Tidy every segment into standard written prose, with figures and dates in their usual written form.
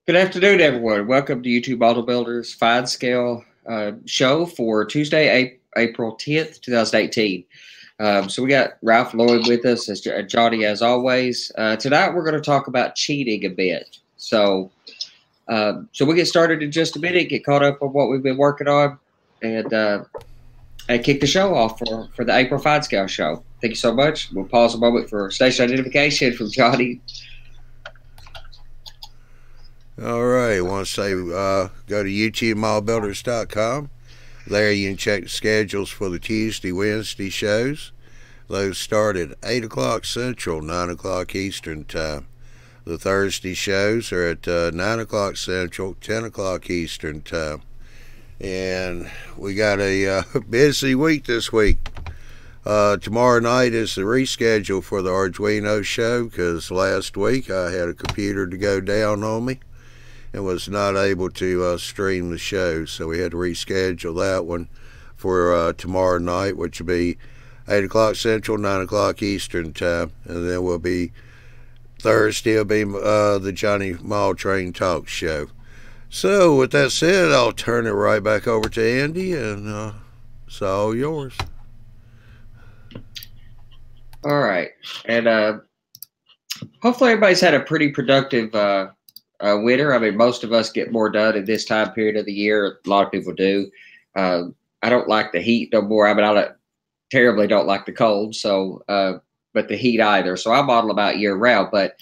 Good afternoon, everyone. Welcome to YouTube Auto Builders Fine Scale show for Tuesday, April 10th, 2018. So we got Ralph Lloyd with us, as Johnny as always. Tonight we're going to talk about cheating a bit. So we'll get started in just a minute, get caught up on what we've been working on, and kick the show off for the April Fine Scale show. Thank you so much. We'll pause a moment for station identification from Johnny. All right, I want to say go to YouTubeMallBuilders.com. There you can check the schedules for the Tuesday, Wednesday shows. Those start at 8 o'clock Central, 9 o'clock Eastern Time. The Thursday shows are at 9 o'clock Central, 10 o'clock Eastern Time. And we got a busy week this week. Tomorrow night is the reschedule for the Arduino show because last week I had a computer to go down on me and was not able to stream the show, so we had to reschedule that one for tomorrow night, which will be 8 o'clock Central, 9 o'clock Eastern Time, and then we'll be Thursday will be the Johnny Mall Train Talk show. So with that said, I'll turn it right back over to Andy, and it's all yours. All right, and hopefully everybody's had a pretty productive winter. I mean, most of us get more done in this time period of the year. A lot of people do. I don't like the heat no more. I mean, I terribly don't like the cold, so but the heat either. So I model about year round. But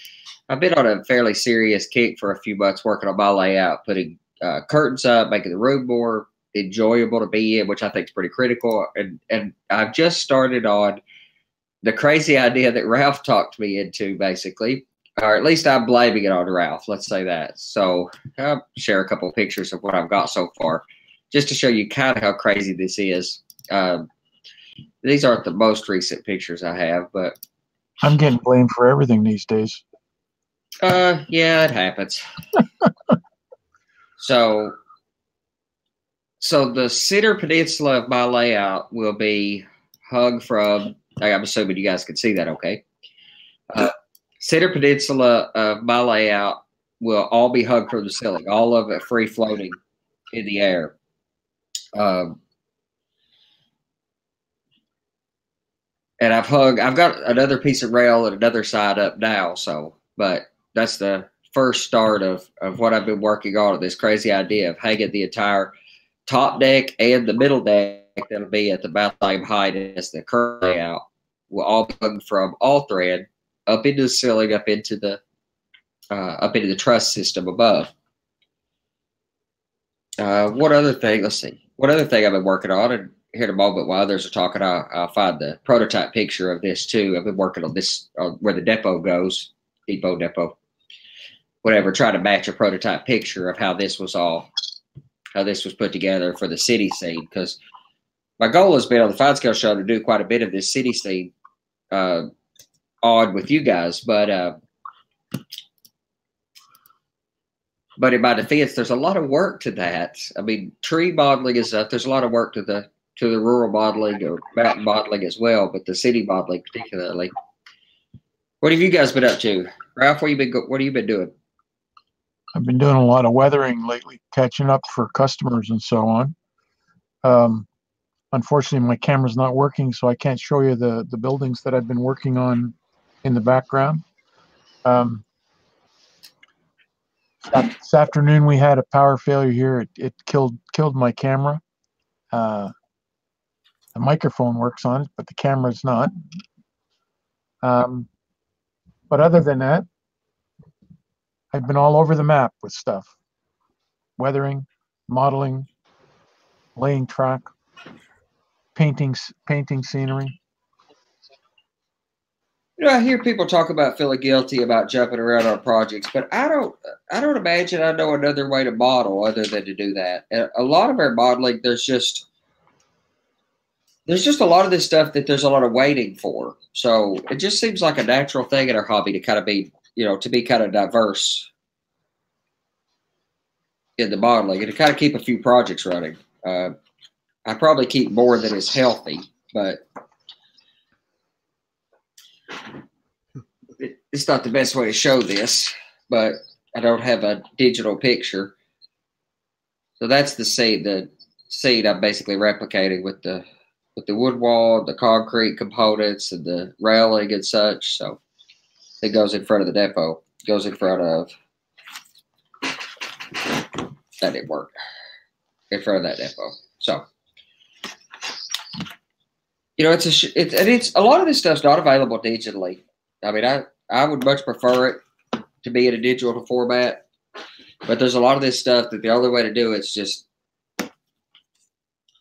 I've been on a fairly serious kick for a few months working on my layout, putting curtains up, making the room more enjoyable to be in, which I think is pretty critical. And I've just started on the crazy idea that Ralph talked me into, basically. Or at least I'm blaming it on Ralph. Let's say that. So I'll share a couple of pictures of what I've got so far, just to show you kind of how crazy this is. These aren't the most recent pictures I have, but I'm getting blamed for everything these days. Yeah, it happens. So the center peninsula of my layout will be hung from. I'm assuming you guys can see that, okay? Center peninsula of my layout will all be hung from the ceiling, all of it free floating in the air. And I've got another piece of rail and another side up now. But that's the first start of what I've been working on, this crazy idea of hanging the entire top deck and the middle deck that'll be at about the same height as the current layout will all be hung from all thread up into the ceiling, up into the truss system above. What other thing? Let's see. What other thing I've been working on? And here in a moment, while others are talking, I'll find the prototype picture of this too. I've been working on this where the depot goes, depot, whatever. Trying to match a prototype picture of how this was put together for the city scene. Because my goal has been on the Fine Scale show to do quite a bit of this city scene on with you guys, but in my defense, there's a lot of work to that. I mean, tree modeling is up. There's a lot of work to the rural modeling or mountain modeling as well, but the city modeling particularly. What have you guys been up to, Ralph? What have you been doing? I've been doing a lot of weathering lately, catching up for customers and so on. Unfortunately, my camera's not working, so I can't show you the buildings that I've been working on in the background. This afternoon we had a power failure here. It killed my camera. The microphone works on it, but the camera's not. But other than that, I've been all over the map with stuff. Weathering, modeling, laying track, painting scenery. You know, I hear people talk about feeling guilty about jumping around on projects, but I don't imagine I know another way to model other than to do that. And a lot of our modeling, there's just a lot of this stuff that there's a lot of waiting for. So it just seems like a natural thing in our hobby to kind of be, to be kind of diverse in the modeling and to kind of keep a few projects running. I probably keep more than is healthy, but it's not the best way to show this, but I don't have a digital picture. So that's the seat. The seat I'm basically replicating with the wood wall, the concrete components, and the railing and such. So it goes in front of the depot. Goes in front of that didn't work. In front of that depot. So it's a lot of this stuff's not available digitally. I mean, I would much prefer it to be in a digital format, but there's a lot of this stuff that the only way to do it's just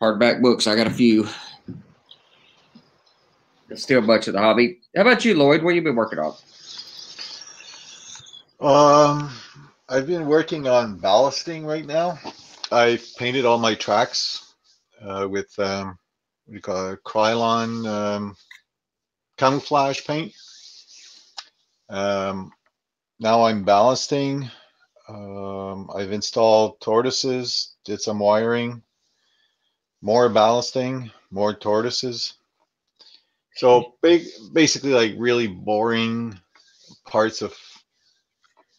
hardback books. I got a few. It's still much of the hobby. How about you, Lloyd? What have you been working on? I've been working on ballasting right now. I've painted all my tracks with what do you call it, Krylon camouflage paint. Now I'm ballasting. I've installed tortoises, did some wiring, more ballasting, more tortoises. So basically like really boring parts of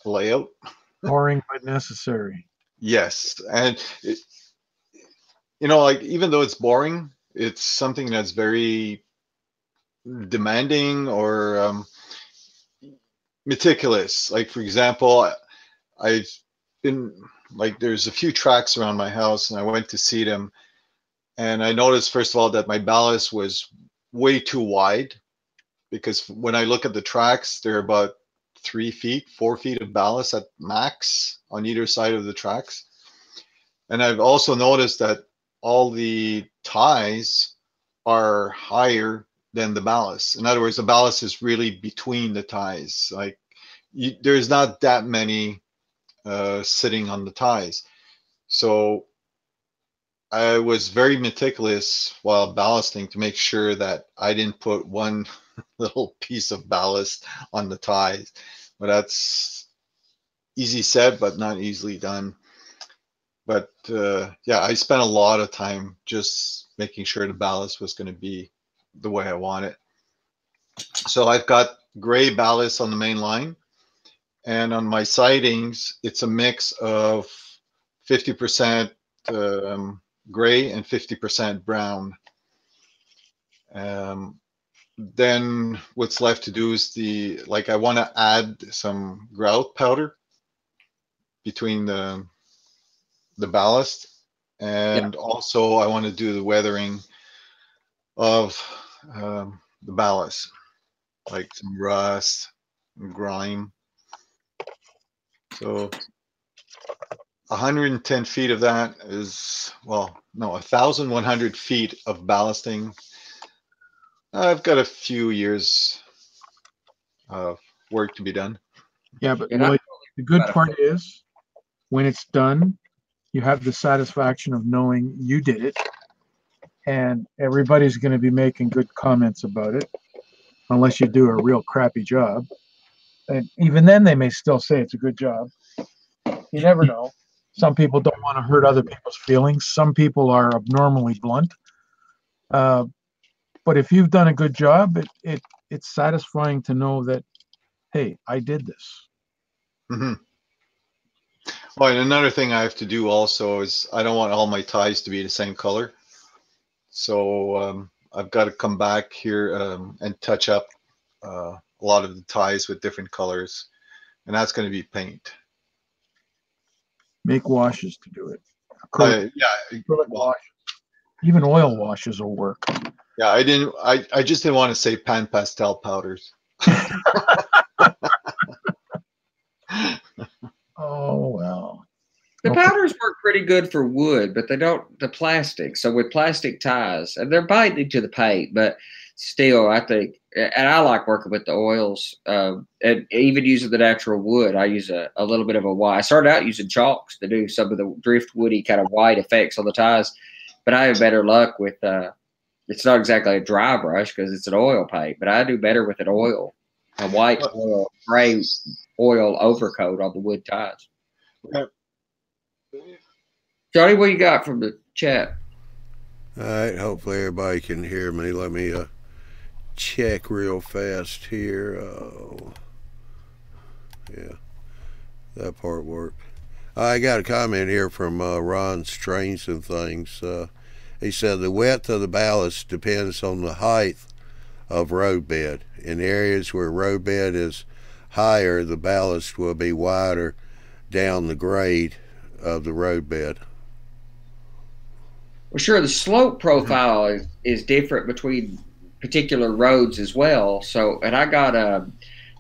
layout. Boring but necessary. Yes, and like even though it's boring, it's something that's very demanding or meticulous. Like for example, I've been like there's a few tracks around my house, and I went to see them, and I noticed first of all that my ballast was way too wide, because when I look at the tracks, they're about 3 feet, 4 feet of ballast at max on either side of the tracks. And I've also noticed that all the ties are higher than the ballast. In other words, the ballast is really between the ties. Like there's not that many sitting on the ties. So I was very meticulous while ballasting to make sure that I didn't put one little piece of ballast on the ties. But that's easy said, but not easily done. But yeah, I spent a lot of time just making sure the ballast was going to be the way I want it. So I've got gray ballast on the main line, and on my sidings, it's a mix of 50% gray and 50% brown. Then what's left to do is I want to add some grout powder between the ballast, and also I want to do the weathering of the ballast, like some rust and grime. So 110 feet of that is, 1,100 feet of ballasting. I've got a few years of work to be done. Yeah, but Lloyd, the good part is when it's done, you have the satisfaction of knowing you did it, and everybody's going to be making good comments about it, unless you do a real crappy job. And even then, they may still say it's a good job. You never know. Some people don't want to hurt other people's feelings. Some people are abnormally blunt. But if you've done a good job, it's satisfying to know that, hey, I did this. Mm-hmm. Well, and another thing I have to do also is I don't want all my ties to be the same color. So I've got to come back here and touch up a lot of the ties with different colors. And that's going to be paint. Make washes to do it. Acrylic wash. Even oil washes will work. Yeah, I just didn't want to say pan pastel powders. Oh, well. The powders work pretty good for wood, but they don't the plastic. So with plastic ties, and they're binding to the paint, but still, I think, and I like working with the oils, and even using the natural wood. I use a little bit of a white. I started out using chalks to do some of the driftwoody kind of white effects on the ties, but I have better luck with, it's not exactly a dry brush because it's an oil paint, but I do better with an oil, a white oil, gray oil overcoat on the wood ties. Johnny, what you got from the chat? All right, hopefully everybody can hear me. Let me check real fast here. Yeah, that part worked. I got a comment here from Ron's Trains and Things. He said the width of the ballast depends on the height of roadbed. In areas where roadbed is higher, the ballast will be wider down the grade of the roadbed. Well, sure, the slope profile is different between particular roads as well. So, and I got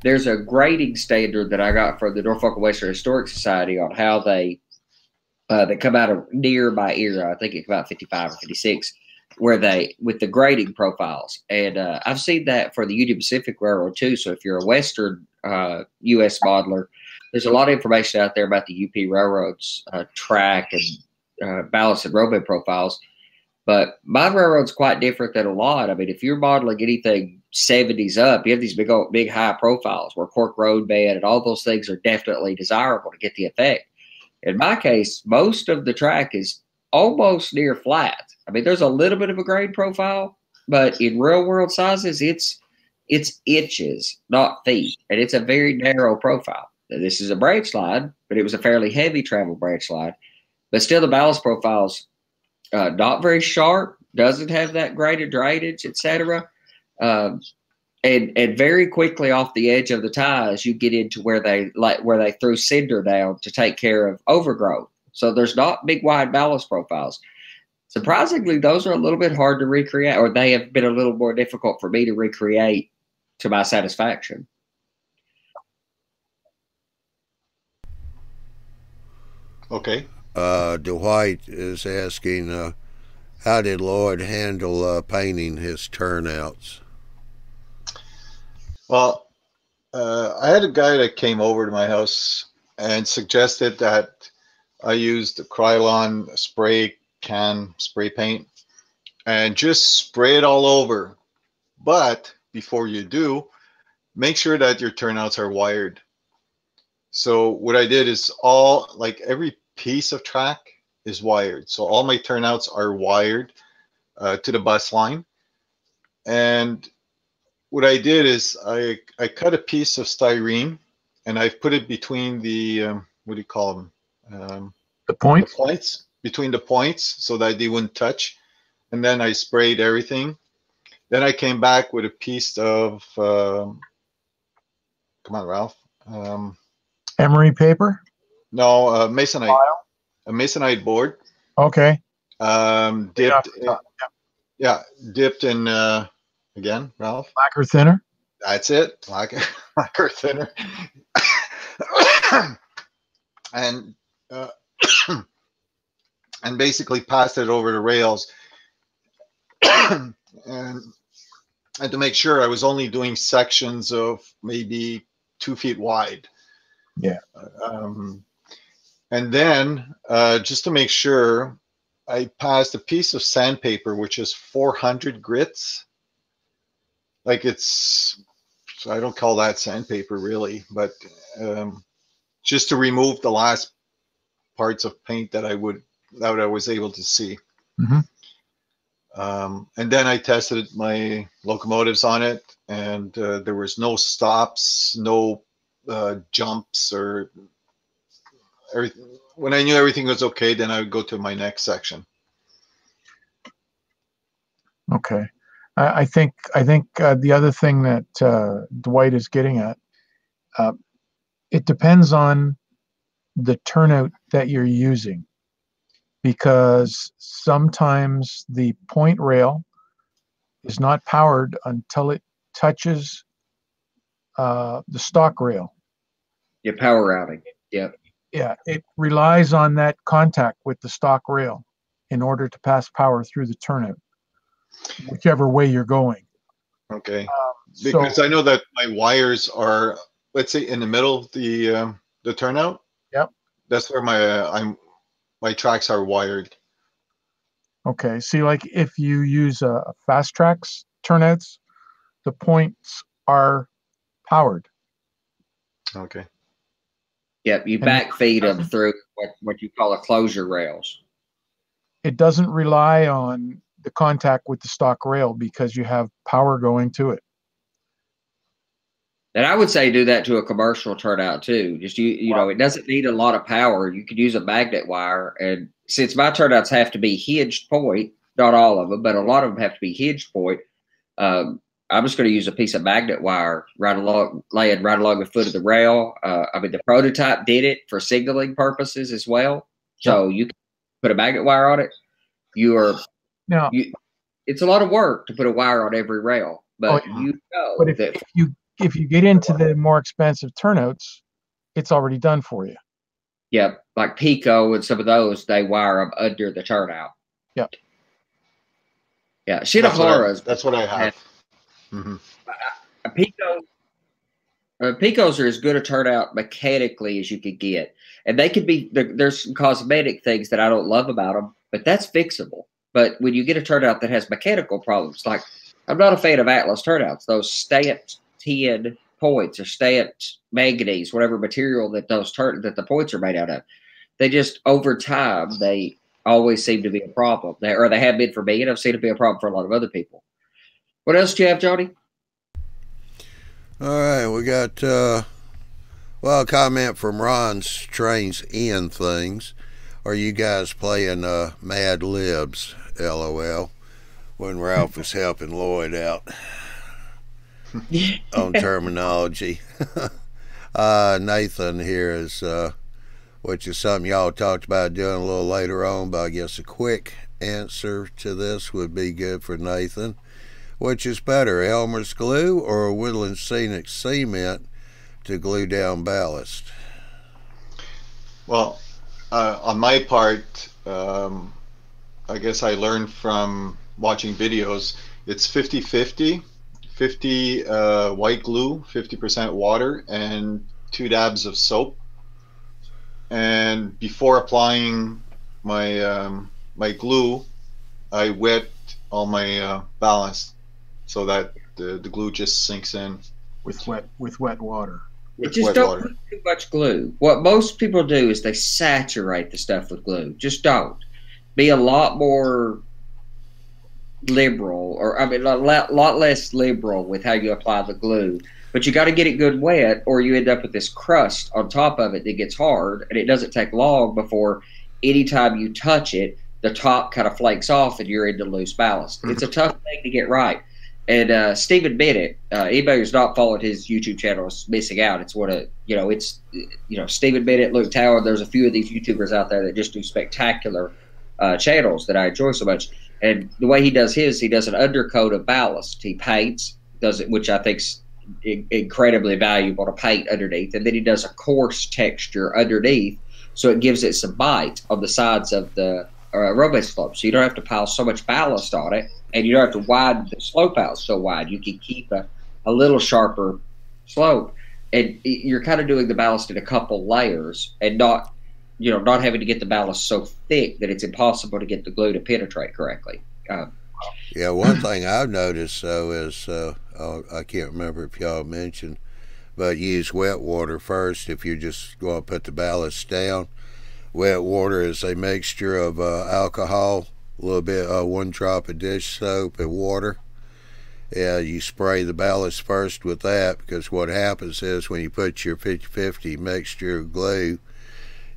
there's a grading standard that I got from the Norfolk Western Historic Society on how they come out of near my era. I think it's about 55 or 56, where they with the grading profiles. And I've seen that for the Union Pacific Railroad too. So if you're a Western U.S. modeler, there's a lot of information out there about the UP Railroad's track and ballast and roadbed profiles. But my railroad's quite different than a lot. I mean, if you're modeling anything 70s up, you have these big high profiles where cork roadbed and all those things are definitely desirable to get the effect. In my case, most of the track is almost near flat. I mean, there's a little bit of a grade profile, but in real world sizes, it's inches, not feet. And it's a very narrow profile. Now, this is a branch line, but it was a fairly heavy travel branch line. But still, the ballast profile's not very sharp, doesn't have that graded drainage, etc. And very quickly off the edge of the ties, you get into where they threw cinder down to take care of overgrowth. So there's not big wide ballast profiles. Surprisingly, those are a little bit hard to recreate, or they have been a little more difficult for me to recreate to my satisfaction. Okay. Dwight is asking, how did Lloyd handle painting his turnouts? Well, I had a guy that came over to my house and suggested that I use the Krylon spray paint and just spray it all over. But before you do, make sure that your turnouts are wired. So what I did is every piece of track is wired. So all my turnouts are wired to the bus line. And what I did is I cut a piece of styrene and I've put it between the, what do you call them? The points? The points, between the points so that they wouldn't touch. And then I sprayed everything. Then I came back with a piece of, come on, Ralph. Emery paper? No, masonite. File? A masonite board. Okay. Dipped in, again, Ralph. Lacquer thinner. That's it. Lacquer thinner. And and basically passed it over the rails. and to make sure I was only doing sections of maybe 2 feet wide. Yeah. And then just to make sure, I passed a piece of sandpaper, which is 400 grits. Like I don't call that sandpaper really, but just to remove the last parts of paint that I was able to see. Mm-hmm. And then I tested my locomotives on it, and there was no stops, no jumps or everything. When I knew everything was okay, then I would go to my next section. Okay. I think the other thing that Dwight is getting at, it depends on the turnout that you're using, because sometimes the point rail is not powered until it touches the stock rail. Yeah, power routing. Yeah. Yeah, it relies on that contact with the stock rail in order to pass power through the turnout, whichever way you're going. Okay. Because I know that my wires are, let's say, in the middle of the turnout. Yep. That's where my tracks are wired. Okay. See, like if you use a fast tracks turnouts, the points are powered. Okay. Yep, you backfeed them through what you call a closure rails. It doesn't rely on the contact with the stock rail because you have power going to it. And I would say do that to a commercial turnout too. Just you know, it doesn't need a lot of power. You could use a magnet wire, and since my turnouts have to be hinged point, not all of them, but a lot of them have to be hinged point. I'm just going to use a piece of magnet wire laying right along the foot of the rail. I mean, the prototype did it for signaling purposes as well. So you can put a magnet wire on it. It's a lot of work to put a wire on every rail, but if you get into the more expensive turnouts, it's already done for you. Yeah, like Pico and some of those, they wire them under the turnout. Yep. Yeah, Shinohara's. That's what I have. Picos are as good a turnout mechanically as you could get, and they could be. There's some cosmetic things that I don't love about them, but that's fixable. But when you get a turnout that has mechanical problems, like I'm not a fan of Atlas turnouts, those stamped tin points or stamped manganese, whatever material that that the points are made out of, they just over time they always seem to be a problem. They have been for me, and I've seen it be a problem for a lot of other people. What else do you have, Johnny? All right, we got a comment from Ron's Trains In Things. Are you guys playing Mad Libs, LOL, when Ralph is helping Lloyd out on terminology? Nathan here is, which is something y'all talked about doing a little later on, but I guess a quick answer to this would be good for Nathan. Which is better, Elmer's glue or Woodland Scenic cement to glue down ballast? Well, on my part, I guess I learned from watching videos. It's 50-50, 50 white glue, 50% water, and 2 dabs of soap. And before applying my my glue, I wet all my ballast, so that the glue just sinks in with wet water. Just don't put too much glue. What most people do is they saturate the stuff with glue. Just don't. Be a lot more liberal, or I mean a lot less liberal with how you apply the glue. But you got to get it good wet, or you end up with this crust on top of it that gets hard, and it doesn't take long before anytime you touch it, the top kind of flakes off and you're into loose ballast. It's a tough thing to get right. And Stephen Bennett, anybody who's not followed his YouTube channel is missing out. It's Stephen Bennett, Luke Tower. There's a few of these YouTubers out there that just do spectacular channels that I enjoy so much. And the way he does his, he does an undercoat of ballast. He paints, does it, which I think's incredibly valuable to paint underneath, and then he does a coarse texture underneath, so it gives it some bite on the sides of the roadbed slope. So you don't have to pile so much ballast on it, and you don't have to widen the slope out so wide. You can keep a little sharper slope, and you're kind of doing the ballast in a couple layers, and not having to get the ballast so thick that it's impossible to get the glue to penetrate correctly. Yeah, one thing I've noticed though is I can't remember if y'all mentioned, but use wet water first if you just going to put the ballast down. Wet water is a mixture of alcohol, a little bit 1 drop of dish soap and water. Yeah, you spray the ballast first with that, because what happens is when you put your 50-50 mixture of glue,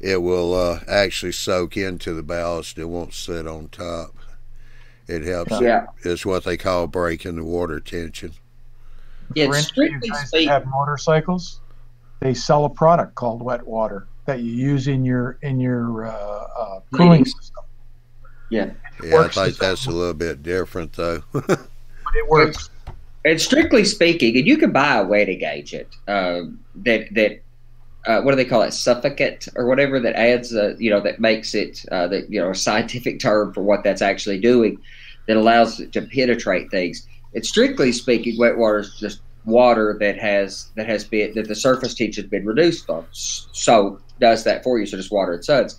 it will actually soak into the ballast. It won't sit on top. It helps. Yeah. It's what they call breaking the water tension. Yeah, for strictly you guys that speaking, have motorcycles, they sell a product called wet water that you use in your cooling system. Yeah. Yeah, I think that's a little bit different though. But it works. And strictly speaking, and you can buy a wetting agent that what do they call it, suffocant or whatever, that adds that makes it a scientific term for what that's actually doing, that allows it to penetrate things. And strictly speaking, wet water is just water that the surface tension has been reduced on. So does that for you. So just water and suds.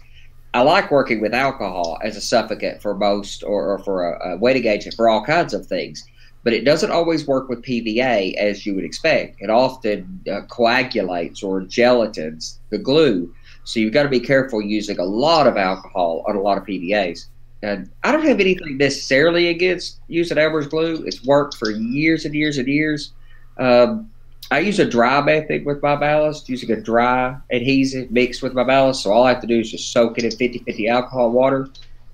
I like working with alcohol as a suffocant for most, or for a wetting agent for all kinds of things. But it doesn't always work with PVA as you would expect. It often coagulates or gelatins the glue. So you've got to be careful using a lot of alcohol on a lot of PVAs. And I don't have anything necessarily against using Elmer's glue. It's worked for years and years and years. I use a dry method with my ballast, using a dry adhesive mixed with my ballast. So all I have to do is just soak it in 50-50 alcohol water,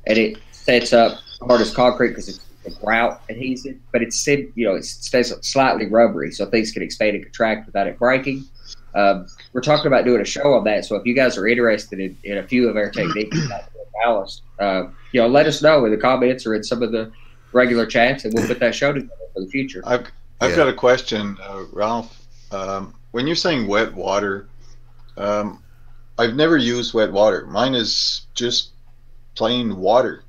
and it sets up hard as concrete because it's a grout adhesive. But it stays slightly rubbery, so things can expand and contract without it breaking. We're talking about doing a show on that. So if you guys are interested in a few of our techniques about ballast, let us know in the comments or in some of the regular chats, and we'll put that show together for the future. I've got a question, Ralph. When you're saying wet water, I've never used wet water. Mine is just plain water.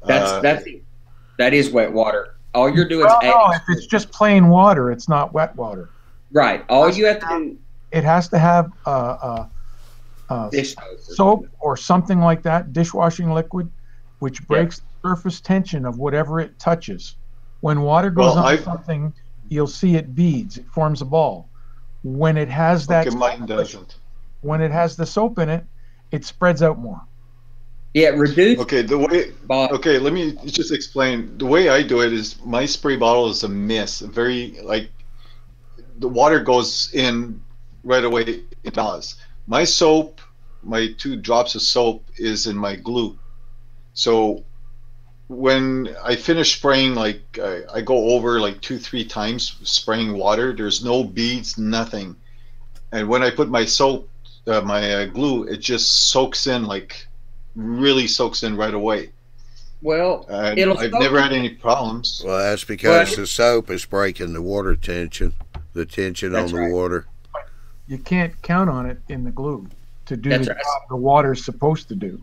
That is wet water. All you're doing well, is no, if it's just plain water, it's not wet water. Right. All you have to do. It has to have soap or something like that, dishwashing liquid, which breaks the surface tension of whatever it touches. When water goes on something, you'll see it beads. It forms a ball. When it has that, mine doesn't. When it has the soap in it, it spreads out more. Yeah, reduce. Okay, let me just explain. The way I do it is my spray bottle is a mist. Very the water goes in right away in ballast. My soap, my 2 drops of soap is in my glue. So when I finish spraying, I go over 2-3 times spraying water. There's no beads, nothing. And when I put my soap, my glue, it just soaks in, really soaks in right away. Well, I've never had any problems. Well, that's because the soap is breaking the water tension, the tension on the water. You can't count on it in the glue to do the job the water's supposed to do.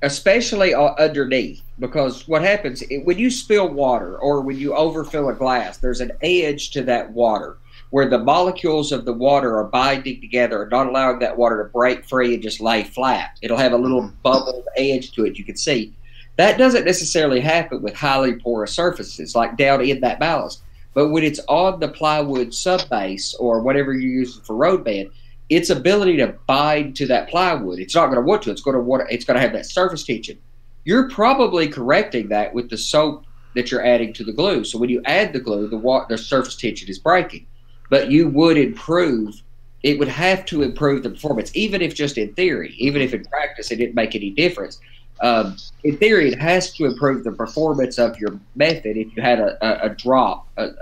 Especially underneath, because what happens when you spill water or when you overfill a glass, there's an edge to that water where the molecules of the water are binding together and not allowing that water to break free and just lay flat. It'll have a little bubbled edge to it, you can see. That doesn't necessarily happen with highly porous surfaces like down in that ballast. But when it's on the plywood subbase or whatever you're using for road bed, its ability to bind to that plywood, it's not going to want to. It's going to have that surface tension. You're probably correcting that with the soap that you're adding to the glue. So when you add the glue, the surface tension is breaking. But you would improve. It would have to improve the performance, even if just in theory. Even if in practice it didn't make any difference. In theory, it has to improve the performance of your method if you had a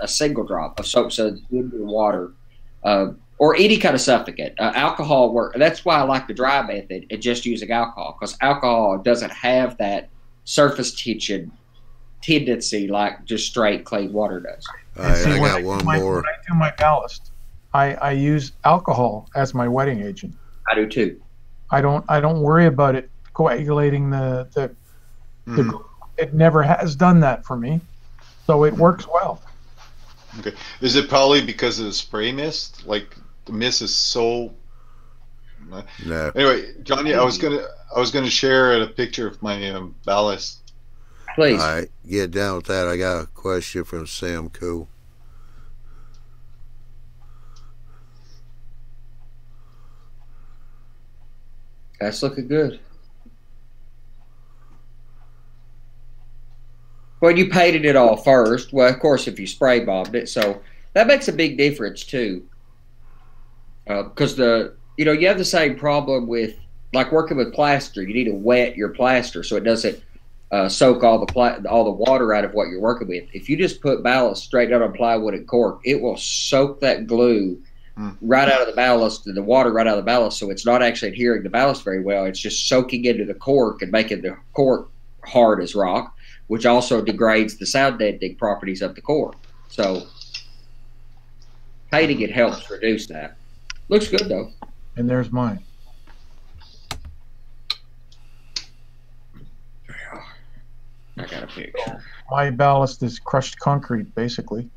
single drop of soap suds in your water. Or any kind of suffocant. Alcohol work. That's why I like the dry method and just using alcohol, because alcohol doesn't have that surface tension tendency like just straight clean water does. All right, I got one more. When I do my ballast, I use alcohol as my wetting agent. I do too. I don't worry about it coagulating the it never has done that for me, so it works well. Okay, is it probably because of the spray mist? The mist is so. No. Anyway, Johnny, I was gonna share a picture of my ballast. Please. All right, get down with that. I got a question from Sam Cool. That's looking good. Well, you painted it all first. Well, of course, if you spray bombed it, so that makes a big difference too. Because you have the same problem with working with plaster. You need to wet your plaster so it doesn't soak all the water out of what you're working with. If you just put ballast straight out on plywood and cork, it will soak that glue right out of the ballast and the water right out of the ballast. So it's not actually adhering to ballast very well. It's just soaking into the cork and making the cork hard as rock, which also degrades the sound deadening properties of the cork. So painting it helps reduce that. Looks good though. And there's mine. I got a picture. My ballast is crushed concrete, basically.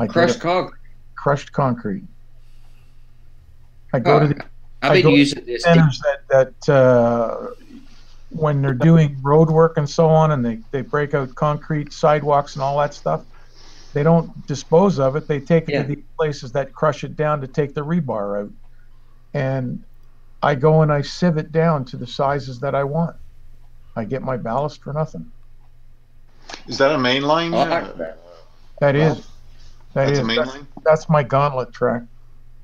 Crushed concrete. Crushed concrete. I go to the. I've been using this centers that when they're doing road work and so on, and they break out concrete sidewalks and all that stuff, they don't dispose of it. They take it to the places that crush it down to take the rebar out. And I go and I sieve it down to the sizes that I want. I get my ballast for nothing. Is that a main line? That is. That's a main line? That's my gauntlet track.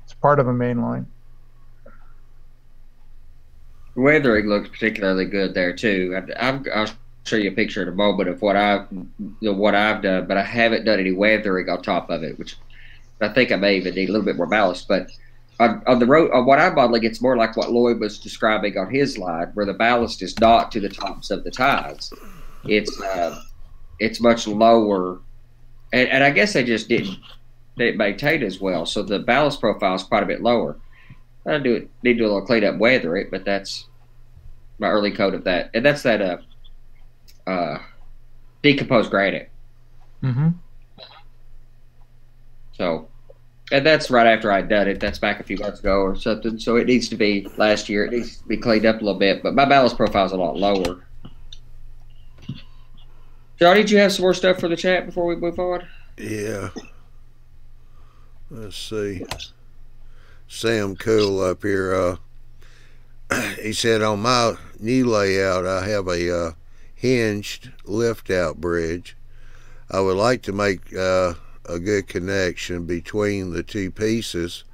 It's part of a main line. Weathering looks particularly good there too. I'll show you a picture in a moment of what I've done, but I haven't done any weathering on top of it, which I think I may even need a little bit more ballast. But on the road, on what I'm modeling, it's more like what Lloyd was describing on his line, where the ballast is not to the tops of the ties. It's much lower, and I guess they just didn't maintain as well. So the ballast profile is quite a bit lower. I need to do a little cleanup, weather it, but that's my early coat of that, and that's that decomposed granite. Mm-hmm. So, and that's right after I'd done it. That's back a few months ago or something. So it needs to be last year. It needs to be cleaned up a little bit, but my ballast profile is a lot lower. John, did you have some more stuff for the chat before we move on? Yeah. Let's see. Sam Cool up here. He said on my new layout, I have a hinged lift-out bridge. I would like to make a good connection between the two pieces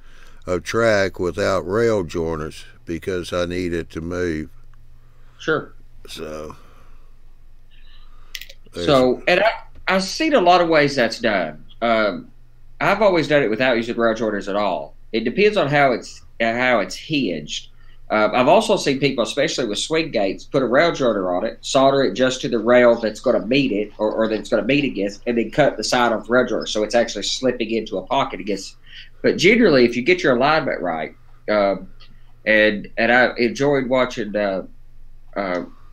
of track without rail joiners because I need it to move. Sure. So, and I've seen a lot of ways that's done. I've always done it without using rail joiners at all. It depends on how it's hinged. I've also seen people, especially with swing gates, put a rail joiner on it, solder it just to the rail that's going to meet it or that it's going to meet against, and then cut the side off the rail joiner so it's actually slipping into a pocket against. But generally, if you get your alignment right, and I enjoyed watching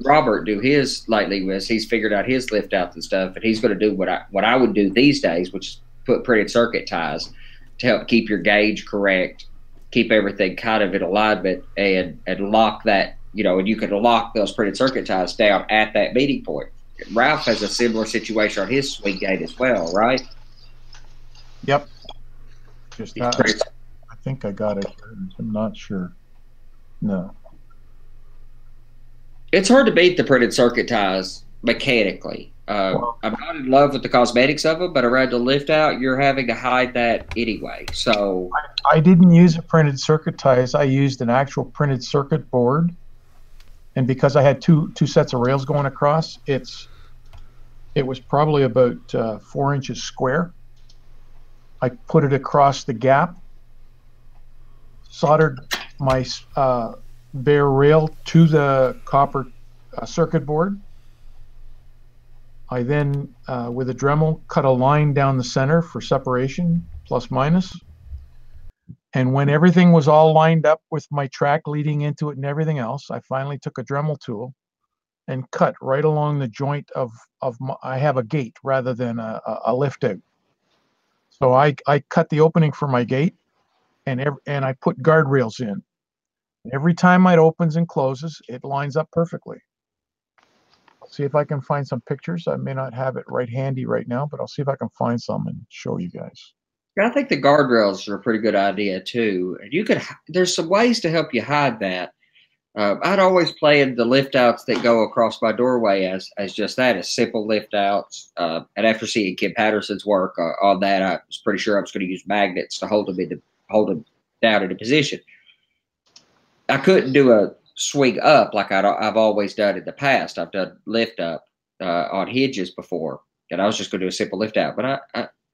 Robert do his lately, as he's figured out his lift outs and stuff, and he's going to do what I would do these days, which is put printed circuit ties to help keep your gauge correct, keep everything kind of in alignment, and lock that, and you can lock those printed circuit ties down at that meeting point. Ralph has a similar situation on his swing gate as well, right? Yep. Just I think I got it. I'm not sure. No. It's hard to beat the printed circuit ties mechanically. I'm not in love with the cosmetics of them, but around the lift out, you're having to hide that anyway. So I didn't use a printed circuit ties. I used an actual printed circuit board, and because I had two sets of rails going across, it was probably about 4 inches square. I put it across the gap, soldered my bare rail to the copper circuit board. I then, with a Dremel, cut a line down the center for separation, plus minus. And when everything was all lined up with my track leading into it and everything else, I finally took a Dremel tool and cut right along the joint of I have a gate rather than a lift out. So I cut the opening for my gate, and I put guardrails in. Every time it opens and closes, it lines up perfectly. I'll see if I can find some pictures. I may not have it right handy right now, but I'll see if I can find some and show you guys. I think the guardrails are a pretty good idea too. And there's some ways to help you hide that. I'd always planned the lift outs that go across my doorway as just that, as simple lift outs. And after seeing Kim Patterson's work on that, I was pretty sure I was going to use magnets to hold them down into position. I couldn't do a swing up like I've always done in the past. I've done lift up on hinges before, and I was just going to do a simple lift out. But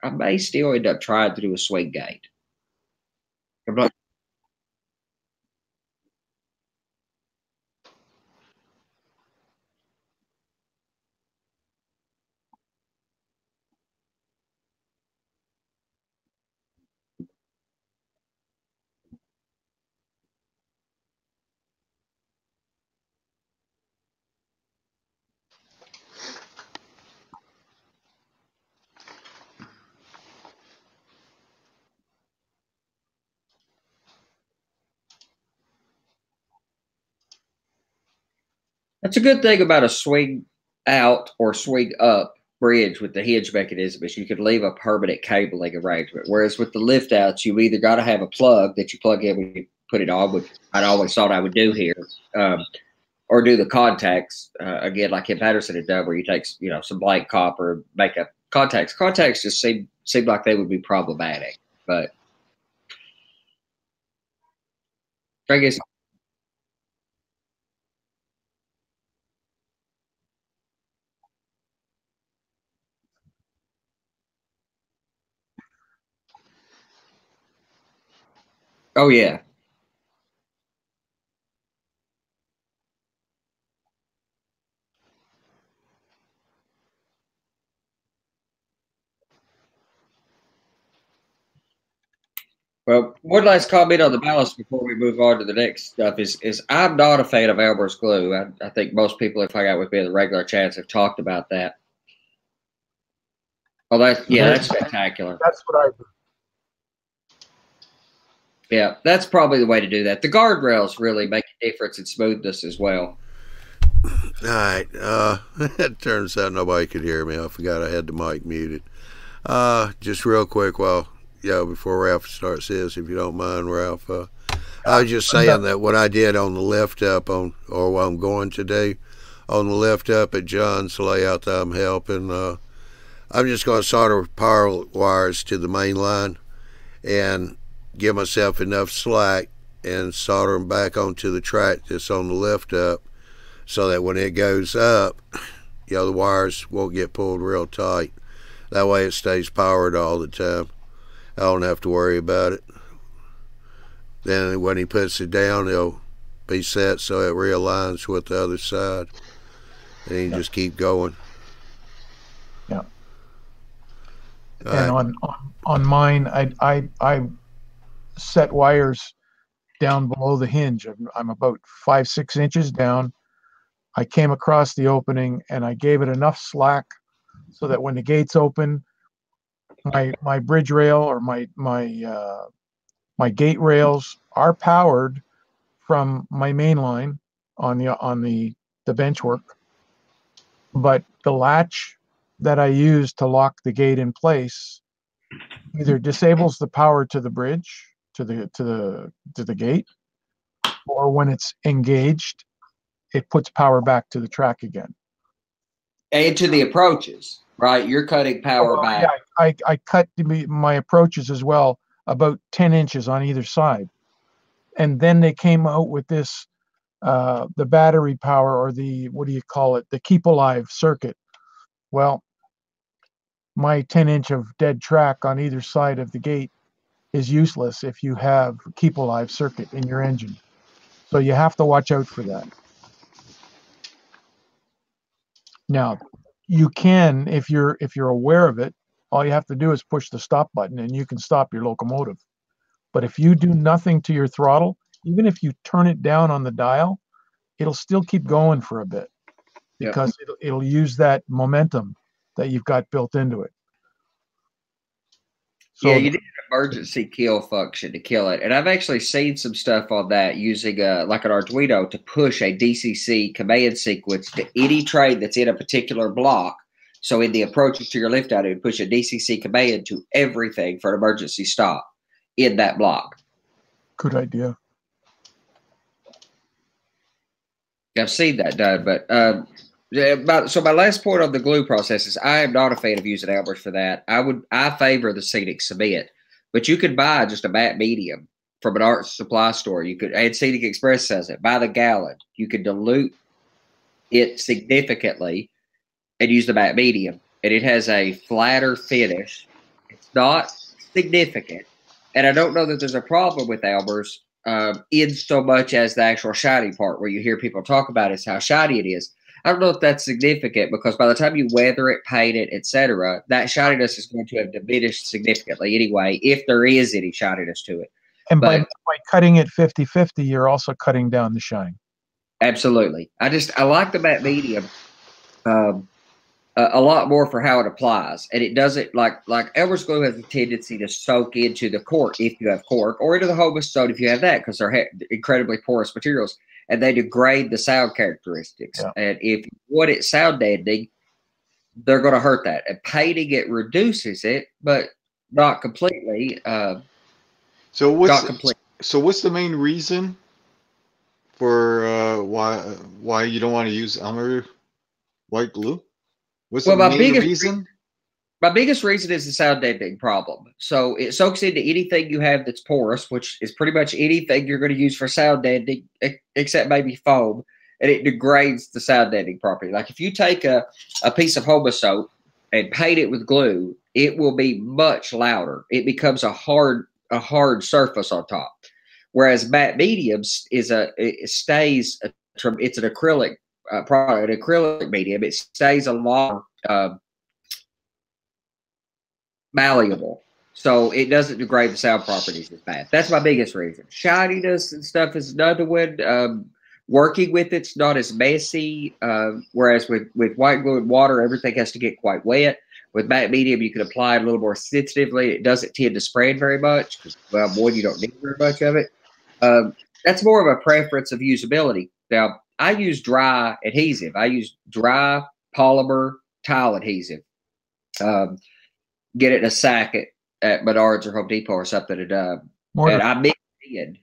I may still end up trying to do a swing gate. I'm not. That's a good thing about a swing out or swing up bridge with the hinge mechanism is you can leave a permanent cabling arrangement. Whereas with the lift outs, you either got to have a plug that you plug in when you put it on, which I'd always thought I would do here, or do the contacts again, like Kim Patterson had done, where you take some blank copper, make a contacts. Contacts just seem seem like they would be problematic. But I guess. Oh yeah. Well, one last comment on the ballast before we move on to the next stuff is I'm not a fan of Elmer's glue. I think most people who've hung out with me in the regular chats have talked about that. Oh, that's spectacular. That's what I do. Yeah, that's probably the way to do that. The guardrails really make a difference in smoothness as well. All right. It turns out nobody could hear me. I forgot I had the mic muted. Just real quick, before Ralph starts this, if you don't mind, Ralph. I was just saying that what I did on the lift up or what I'm going to do on the lift up at John's layout that I'm helping, I'm just going to solder power wires to the main line and give myself enough slack and solder them back onto the track that's on the lift up so that when it goes up, the wires won't get pulled real tight. That way it stays powered all the time. I don't have to worry about it. Then when he puts it down, it'll be set so it realigns with the other side. And you just keep going. Yeah. All and right. on mine, I set wires down below the hinge. I'm about 5-6 inches down. I came across the opening and I gave it enough slack so that when the gates open, my bridge rail or my gate rails are powered from my main line on the bench work, but the latch that I use to lock the gate in place either disables the power to the bridge to the gate, or when it's engaged, it puts power back to the track again. And to the approaches, right? You're cutting power back. Yeah, I cut my approaches as well, about 10 inches on either side. And then they came out with this, the battery power, or the, what do you call it? The keep alive circuit. Well, my 10-inch of dead track on either side of the gate is useless if you have keep alive circuit in your engine. So you have to watch out for that. Now, you can, if you're aware of it, all you have to do is push the stop button and you can stop your locomotive. But if you do nothing to your throttle, even if you turn it down on the dial, it'll still keep going for a bit because it'll use that momentum that you've got built into it. So yeah, you need an emergency kill function to kill it. And I've actually seen some stuff on that using like an Arduino to push a DCC command sequence to any train that's in a particular block. So in the approaches to your lift out, it would push a DCC command to everything for an emergency stop in that block. Good idea. I've seen that done, but so my last point on the glue process is I am not a fan of using Elmer's for that. I favor the Scenic cement, but you could buy just a matte medium from an art supply store. You could, and Scenic Express says it, by the gallon. You could dilute it significantly and use the matte medium, and it has a flatter finish. It's not significant, and I don't know that there's a problem with Elmer's in so much as the actual shiny part, where you hear people talk about is how shiny it is. I don't know if that's significant because by the time you weather it, paint it, etc., that shininess is going to have diminished significantly anyway, if there is any shininess to it. And by cutting it 50-50, you're also cutting down the shine. Absolutely. I like the matte medium a lot more for how it applies, and it doesn't like Elmer's glue has a tendency to soak into the cork if you have cork, or into the Hobo stone if you have that, because they're incredibly porous materials. And they degrade the sound characteristics. Yeah. And if you want it sound deadening, they're going to hurt that. And painting it reduces it, but not completely. So what's the main reason for why you don't want to use Elmer white glue? What's the main reason? my biggest reason is the sound deadening problem. So it soaks into anything you have that's porous, which is pretty much anything you're going to use for sound deadening, except maybe foam, and it degrades the sound deadening property. Like if you take a piece of Hoba soap and paint it with glue, it will be much louder. It becomes a hard surface on top. Whereas matte mediums it's an acrylic product, an acrylic medium. It stays a lot malleable, so it doesn't degrade the sound properties as bad. That's my biggest reason. Shininess and stuff is another one. Working with it's not as messy. Whereas with white glue and water, everything has to get quite wet. With matte medium, you can apply it a little more sensitively. It doesn't tend to spread very much because, well, one, you don't need very much of it. That's more of a preference of usability. Now, I use dry adhesive. I use dry polymer tile adhesive. Get it in a sack at Menards or Home Depot or something. And I mix it in.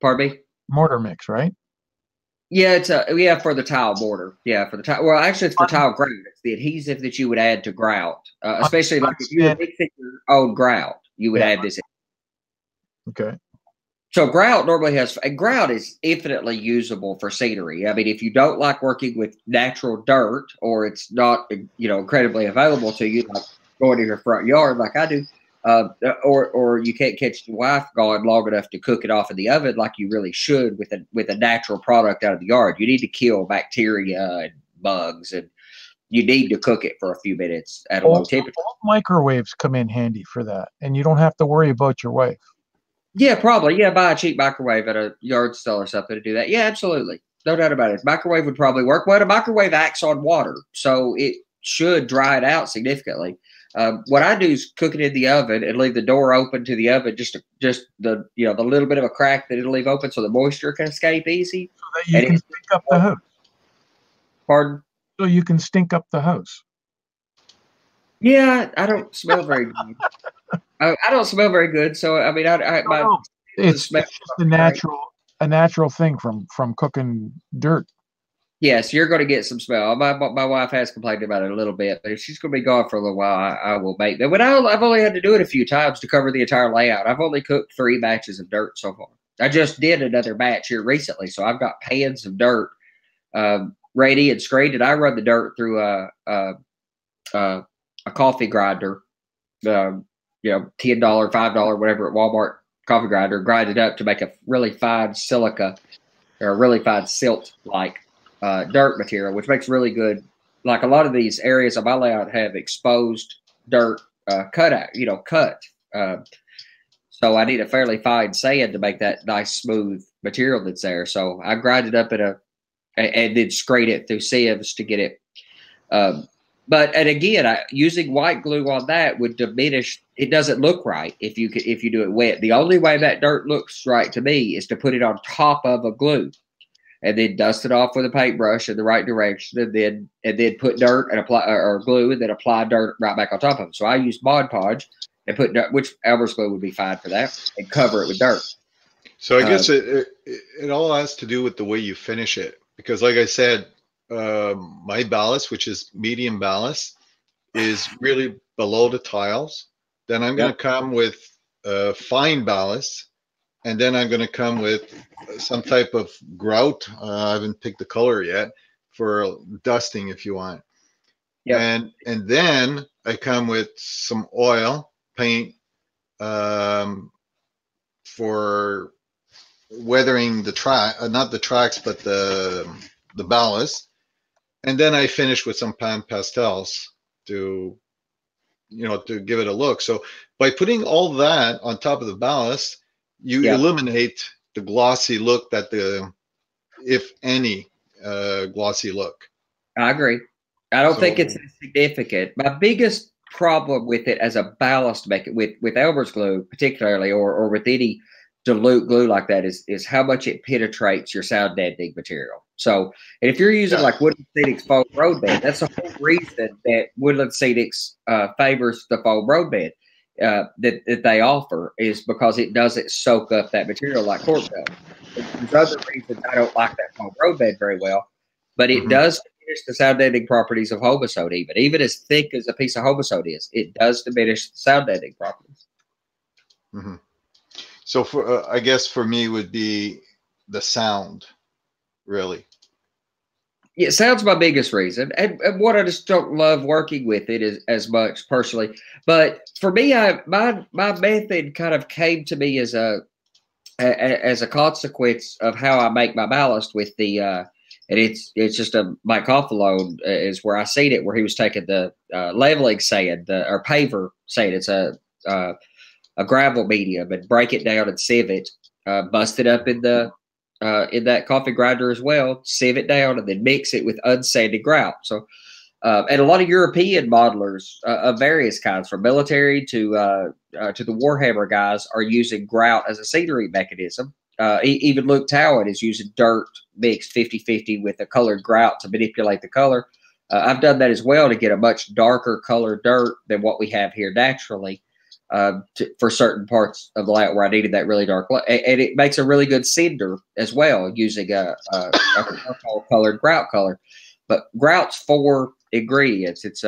Pardon me? Mortar mix, right? Yeah, it's for the tile mortar. Yeah, for the tile. Well, actually, it's for tile grout. It's the adhesive that you would add to grout, especially like if you were mixing your own grout, you would add this. Okay. So grout normally grout is infinitely usable for scenery. I mean, if you don't like working with natural dirt, or it's not incredibly available to you, like going to your front yard like I do, or you can't catch your wife gone long enough to cook it off in the oven like you really should with a natural product out of the yard. You need to kill bacteria and bugs, and you need to cook it for a few minutes at a low temperature. Microwaves come in handy for that, and you don't have to worry about your wife. Yeah, probably. Yeah, buy a cheap microwave at a yard sale or something to do that. Yeah, absolutely. No doubt about it. Microwave would probably work. Well, a microwave acts on water, so it should dry it out significantly. What I do is cook it in the oven and leave the door open to the oven, just the little bit of a crack that it'll leave open so the moisture can escape easy. So that you can stink up the house. Pardon? So you can stink up the house. Yeah, I don't smell very good. I don't smell very good, so I mean, it's just a natural thing from cooking dirt. Yes, you're going to get some smell. My wife has complained about it a little bit, but if she's going to be gone for a little while, I will make them. But I've only had to do it a few times to cover the entire layout. I've only cooked 3 batches of dirt so far. I just did another batch here recently, so I've got pans of dirt ready and screened, and I run the dirt through a coffee grinder, $10, $5, whatever at Walmart coffee grinder, grind it up to make a really fine silica or a really fine silt-like dirt material, which makes really good. Like a lot of these areas of my layout have exposed dirt cut. So I need a fairly fine sand to make that nice smooth material that's there. So I grind it up and then scrape it through sieves to get it. And again, using white glue on that would diminish. It doesn't look right if you do it wet. The only way that dirt looks right to me is to put it on top of a glue, and then dust it off with a paintbrush in the right direction, and then put dirt and apply or glue, and then apply dirt right back on top of it. So I use Mod Podge and put dirt, which Elmer's glue would be fine for that, and cover it with dirt. So I guess it all has to do with the way you finish it, because like I said, my ballast, which is medium ballast, is really below the tiles. Then I'm going to come with fine ballast, and then I'm going to come with some type of grout. I haven't picked the color yet for dusting, if you want. Yeah. And then I come with some oil paint for weathering the track, not the tracks, but the ballast. And then I finish with some pan pastels to give it a look. So by putting all that on top of the ballast, you eliminate the glossy look if any, glossy look. I agree. I don't think it's significant. My biggest problem with it as a ballast with Elmer's glue particularly, or with any dilute glue like that, is how much it penetrates your sound deadening material. So, and if you're using like Woodland Scenics foam road bed, that's the whole reason that Woodland Scenics favors the foam road bed that they offer, is because it doesn't soak up that material like cork does. There's other reasons I don't like that foam road bed very well, but it does the sound deadening properties of homosode, even as thick as a piece of homosode is. It does diminish the sound deadening properties. Mm-hmm. So for I guess for me would be the sound, really. Yeah, sound's my biggest reason, and what I just don't love working with it is as much personally. But for me, my method kind of came to me as a consequence of how I make my ballast with the and it's just a Mike Hofalone is where I seen it, where he was taking the leveling sand or paver sand. It's a gravel medium, and break it down and sieve it, bust it up in that coffee grinder as well, sieve it down, and then mix it with unsanded grout. So, and a lot of European modelers of various kinds, from military to the Warhammer guys, are using grout as a scenery mechanism. Even Luke Towan is using dirt mixed 50-50 with a colored grout to manipulate the color. I've done that as well to get a much darker colored dirt than what we have here naturally. For certain parts of the layout where I needed that really dark, and it makes a really good cinder as well using a colored grout color. But grout's 4 ingredients. It's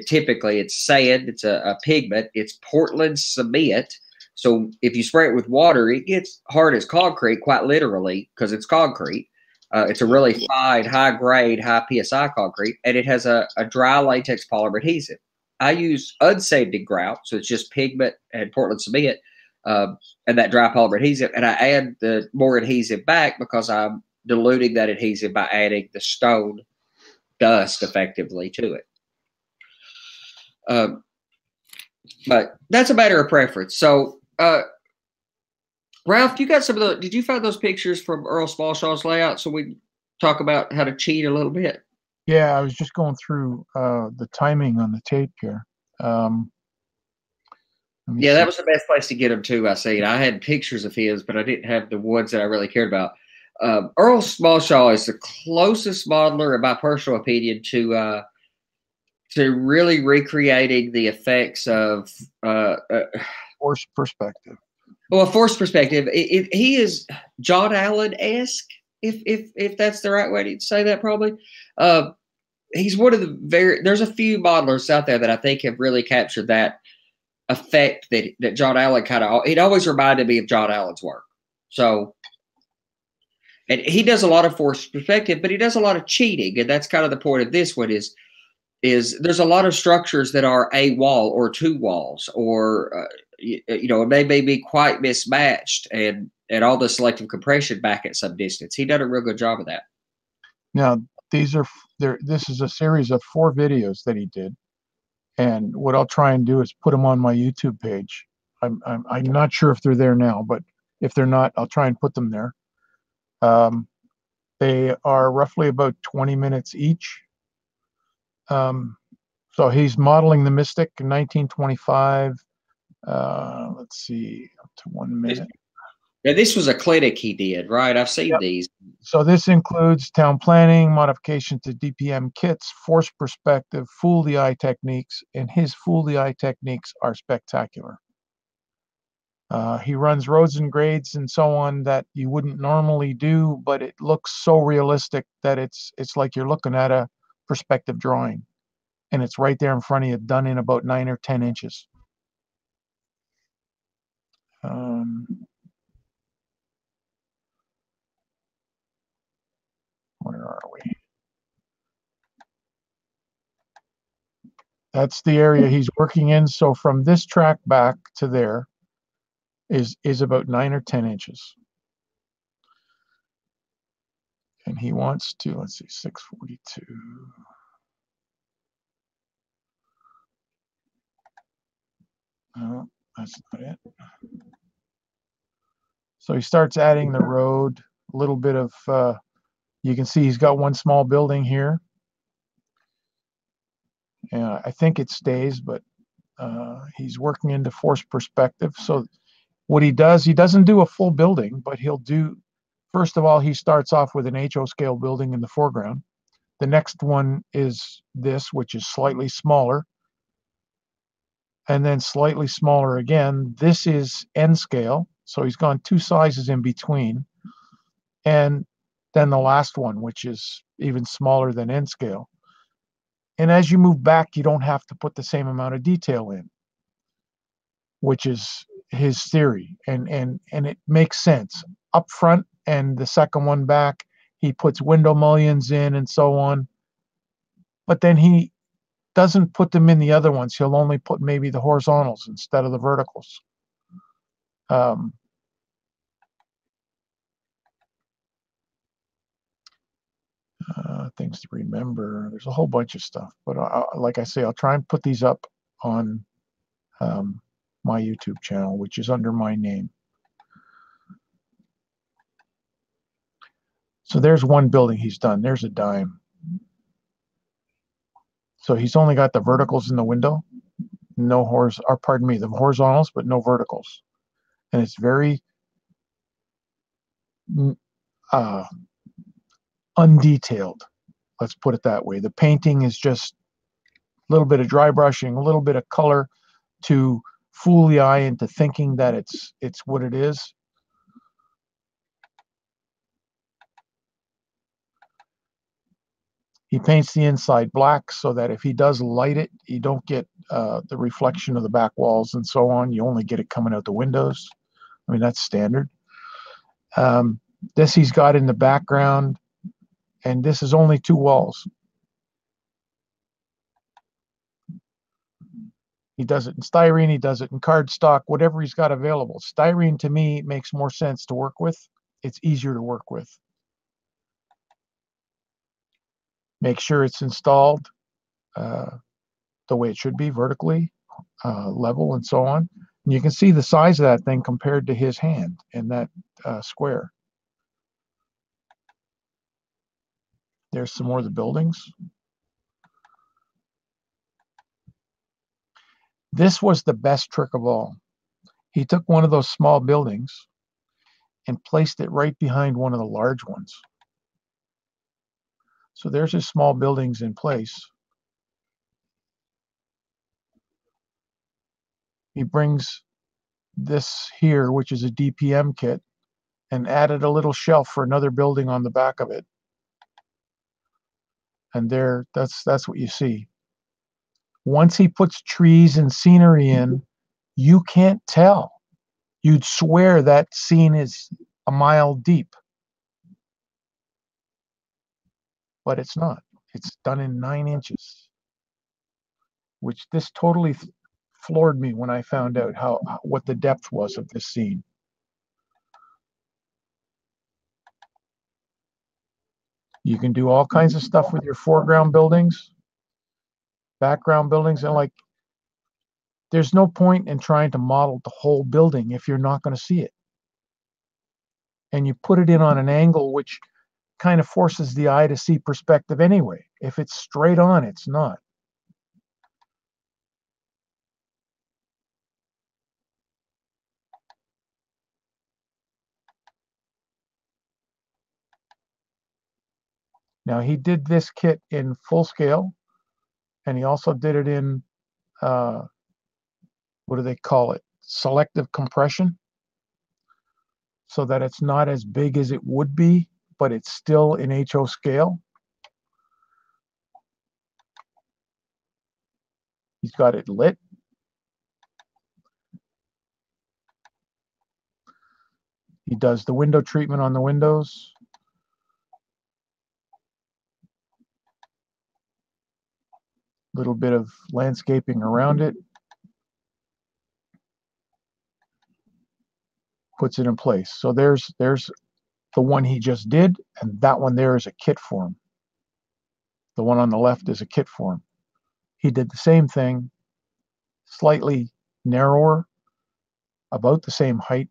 typically it's sand, it's a pigment, it's Portland cement. So if you spray it with water, it gets hard as concrete, quite literally, because it's concrete. It's a really fine, high grade, high PSI concrete, and it has a dry latex polymer adhesive. I use unsanded grout, so it's just pigment and Portland cement, and that dry polymer adhesive. And I add the more adhesive back because I'm diluting that adhesive by adding the stone dust effectively to it. But that's a matter of preference. So, Ralph, you got some of the? Did you find those pictures from Earl Smallshaw's layout so we talk about how to cheat a little bit? Yeah, I was just going through the timing on the tape here. Yeah, that was the best place to get them too. I seen. I had pictures of his, but I didn't have the ones that I really cared about. Earl Smallshaw is the closest modeler, in my personal opinion, to really recreating the effects of force perspective. Well, a force perspective. He is John Allen-esque, if that's the right way to say that, probably. He's one of the there's a few modelers out there that I think have really captured that effect that John Allen it always reminded me of John Allen's work. So, and he does a lot of force perspective, but he does a lot of cheating. And that's kind of the point of this one is there's a lot of structures that are a wall or 2 walls, or, it may be quite mismatched and all the selective compression back at some distance. He done a real good job of that. Now, this is a series of 4 videos that he did. And what I'll try and do is put them on my YouTube page. I'm not sure if they're there now, but if they're not, I'll try and put them there. They are roughly about 20 minutes each. So he's modeling the Mystic in 1925. Let's see, up to 1 minute. Now, this was a clinic he did, right? I've seen these. So this includes town planning, modification to DPM kits, force perspective, fool the eye techniques, and his fool the eye techniques are spectacular. He runs roads and grades and so on that you wouldn't normally do, but it looks so realistic that it's like you're looking at a perspective drawing, and it's right there in front of you, done in about 9 or 10 inches. Where are we? That's the area he's working in. So from this track back to there is about 9 or 10 inches. And he wants to, let's see, 642. No, that's not it. So he starts adding the road, a little bit of, you can see he's got one small building here. And I think it stays, but he's working into force perspective. So what he does, he doesn't do a full building, but he'll do, first of all, he starts off with an HO scale building in the foreground. The next one is this, which is slightly smaller. And then slightly smaller again. This is N scale. So he's gone 2 sizes in between. And than the last one, which is even smaller than N scale. And as you move back, you don't have to put the same amount of detail in, which is his theory. And it makes sense. Up front and the second one back, he puts window mullions in and so on. But then he doesn't put them in the other ones. He'll only put maybe the horizontals instead of the verticals. Things to remember. There's a whole bunch of stuff. But like I say, I'll try and put these up on my YouTube channel, which is under my name. So there's one building he's done. There's a dime. So he's only got the verticals in the window, no the horizontals, but no verticals. And it's very undetailed. Let's put it that way. The painting is just a little bit of dry brushing, a little bit of color to fool the eye into thinking that it's what it is. He paints the inside black so that if he does light it, you don't get the reflection of the back walls and so on. You only get it coming out the windows. I mean, that's standard. This he's got in the background, and this is only 2 walls. He does it in styrene, he does it in cardstock, whatever he's got available. Styrene, to me, makes more sense to work with. It's easier to work with. Make sure it's installed the way it should be, vertically, level, and so on. And you can see the size of that thing compared to his hand in that square. There's some more of the buildings. This was the best trick of all. He took one of those small buildings and placed it right behind one of the large ones. So there's his small buildings in place. He brings this here, which is a DPM kit, and added a little shelf for another building on the back of it. And there, that's what you see. Once he puts trees and scenery in, you can't tell. You'd swear that scene is a mile deep. But it's not. It's done in 9 inches, which this totally floored me when I found out what the depth was of this scene. You can do all kinds of stuff with your foreground buildings, background buildings, and like, there's no point in trying to model the whole building if you're not going to see it. And you put it in on an angle which kind of forces the eye to see perspective anyway. If it's straight on, it's not. Now, he did this kit in full scale, and he also did it in, what do they call it? Selective compression, so that it's not as big as it would be, but it's still in HO scale. He's got it lit. He does the window treatment on the windows. Little bit of landscaping around it. Puts it in place. So there's the one he just did, and that one there is a kit form. The one on the left is a kit form. He did the same thing, slightly narrower, about the same height,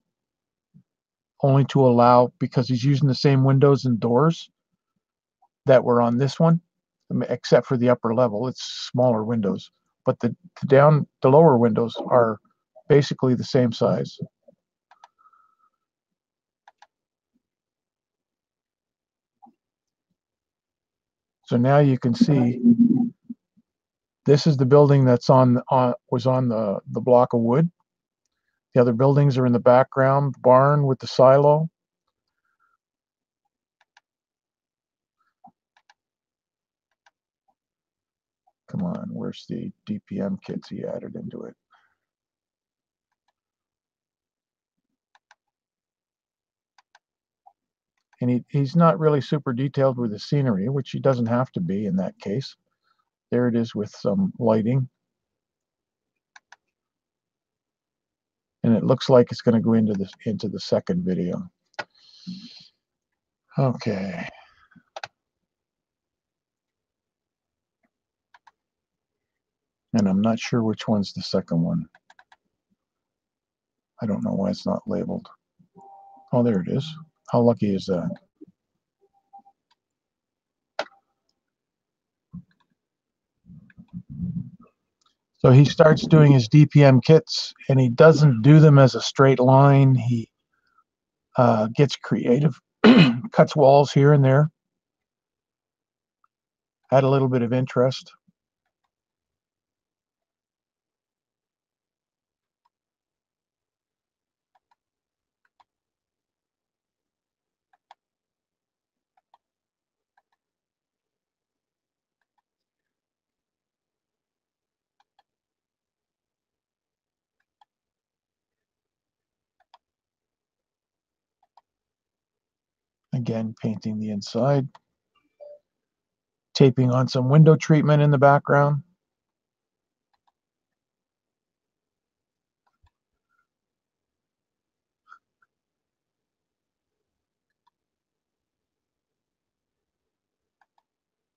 only to allow, because he's using the same windows and doors that were on this one, except for the upper level. It's smaller windows, but the lower windows are basically the same size. So now you can see this is the building that's was on the block of wood. The other buildings are in the background, the barn with the silo. Come on, where's the DPM kits he added into it? And he's not really super detailed with the scenery, which he doesn't have to be in that case. There it is with some lighting. And it looks like it's going to go into the second video. Okay. And I'm not sure which one's the second one. I don't know why it's not labeled. Oh, there it is. How lucky is that? So he starts doing his DPM kits, and he doesn't do them as a straight line. He gets creative, cuts walls here and there, add a little bit of interest. Again, painting the inside, taping on some window treatment in the background.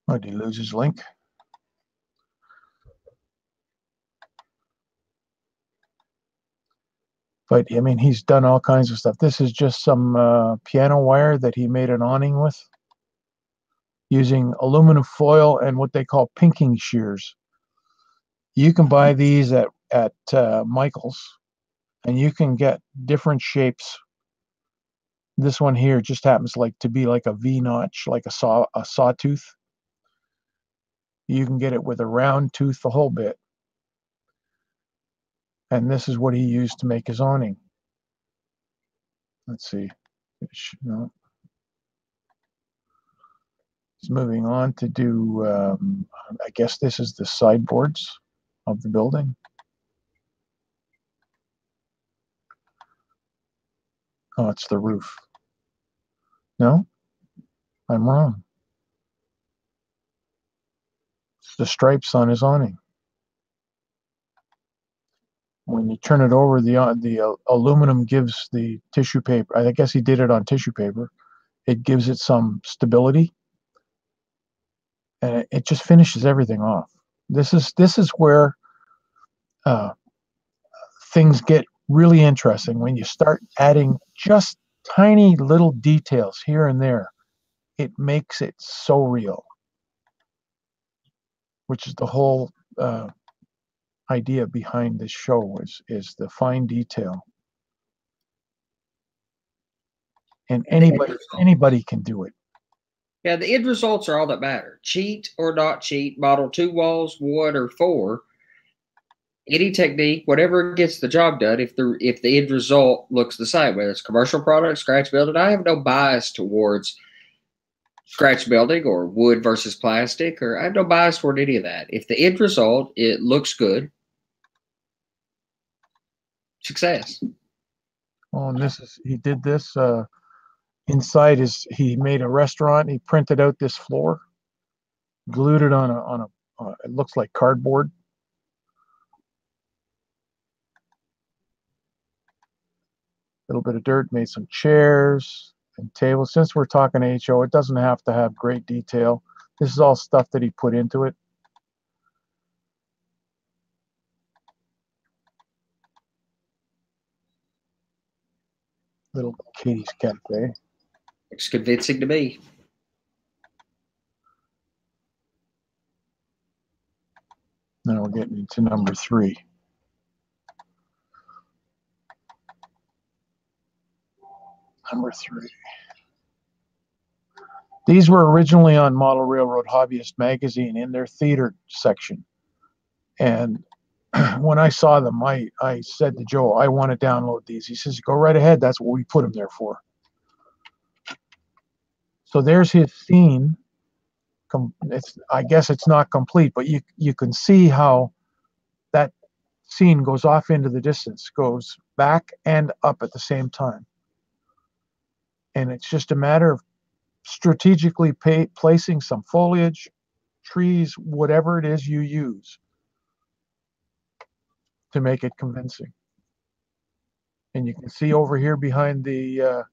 Oh, did he lose his link? But I mean, he's done all kinds of stuff. This is just some piano wire that he made an awning with, using aluminum foil and what they call pinking shears. You can buy these at Michael's, and you can get different shapes. This one here just happens to be like a V notch, like a sawtooth. You can get it with a round tooth, the whole bit. And this is what he used to make his awning. Let's see. No. He's moving on to do, I guess this is the sideboards of the building. Oh, it's the roof. No, I'm wrong. It's the stripes on his awning. When you turn it over, the aluminum gives the tissue paper, I guess he did it on tissue paper, it gives it some stability, and it just finishes everything off. This is where things get really interesting, when you start adding just tiny little details here and there. It makes it so real, which is the whole idea behind this show, is the fine detail. And anybody can do it. Yeah, the end results are all that matter. Cheat or not cheat, model 2 walls, 1 or 4. Any technique, whatever gets the job done, if the end result looks the same, whether it's commercial product, scratch building. I have no bias towards scratch building or wood versus plastic, or I have no bias toward any of that. If the end result, it looks good, success. Oh, and he did this inside he made a restaurant. He printed out this floor, glued it on it looks like cardboard. Little bit of dirt, made some chairs and tables. Since we're talking HO, it doesn't have to have great detail. This is all stuff that he put into it. Little Katie's Cafe. It's convincing to me. Now we're getting into number 3. Number 3. These were originally on Model Railroad Hobbyist magazine in their theater section. And when I saw them, I said to Joe, I want to download these. He says, go right ahead. That's what we put them there for. So there's his scene I guess it's not complete, but you can see how that scene goes off into the distance, goes back and up at the same time. And it's just a matter of strategically placing some foliage, trees, whatever it is you use to make it convincing. And you can see over here behind the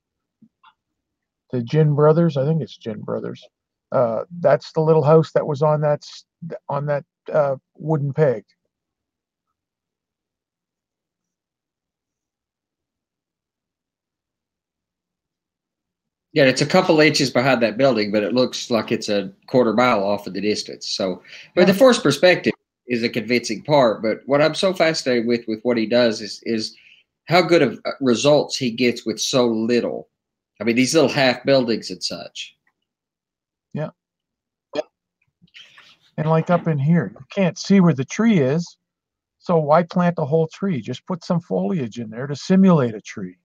Gin Brothers, I think it's Gin Brothers. That's the little house that was on that wooden peg. Yeah, it's a couple inches behind that building, but it looks like it's a quarter mile off in the distance. So, but the forced perspective is a convincing part. But what I'm so fascinated with what he does is how good of results he gets with so little. I mean, these little half buildings and such. Yeah. And like up in here, you can't see where the tree is. So why plant the whole tree? Just put some foliage in there to simulate a tree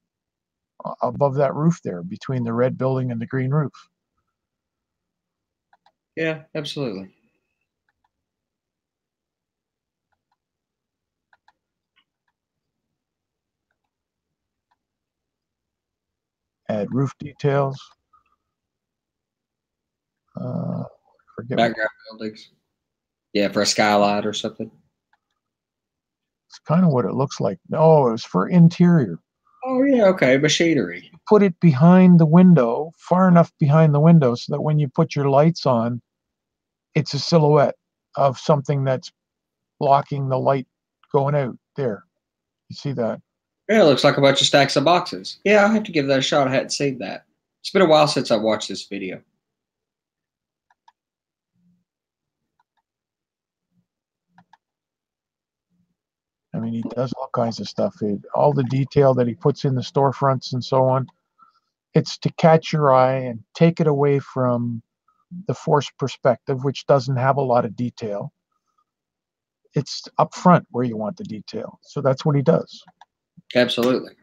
above that roof there, between the red building and the green roof. Yeah, absolutely. Add roof details. Forget background buildings. Yeah, for a skylight or something. It's kind of what it looks like. No, it was for interior. Oh, yeah, okay, machinery. Put it behind the window, far enough behind the window so that when you put your lights on, it's a silhouette of something that's blocking the light going out there. You see that? Yeah, it looks like a bunch of stacks of boxes. Yeah, I'll have to give that a shot. I hadn't seen that. It's been a while since I watched this video. I mean, he does all kinds of stuff. All the detail that he puts in the storefronts and so on, it's to catch your eye and take it away from the forced perspective, which doesn't have a lot of detail. It's up front where you want the detail. So that's what he does. Absolutely.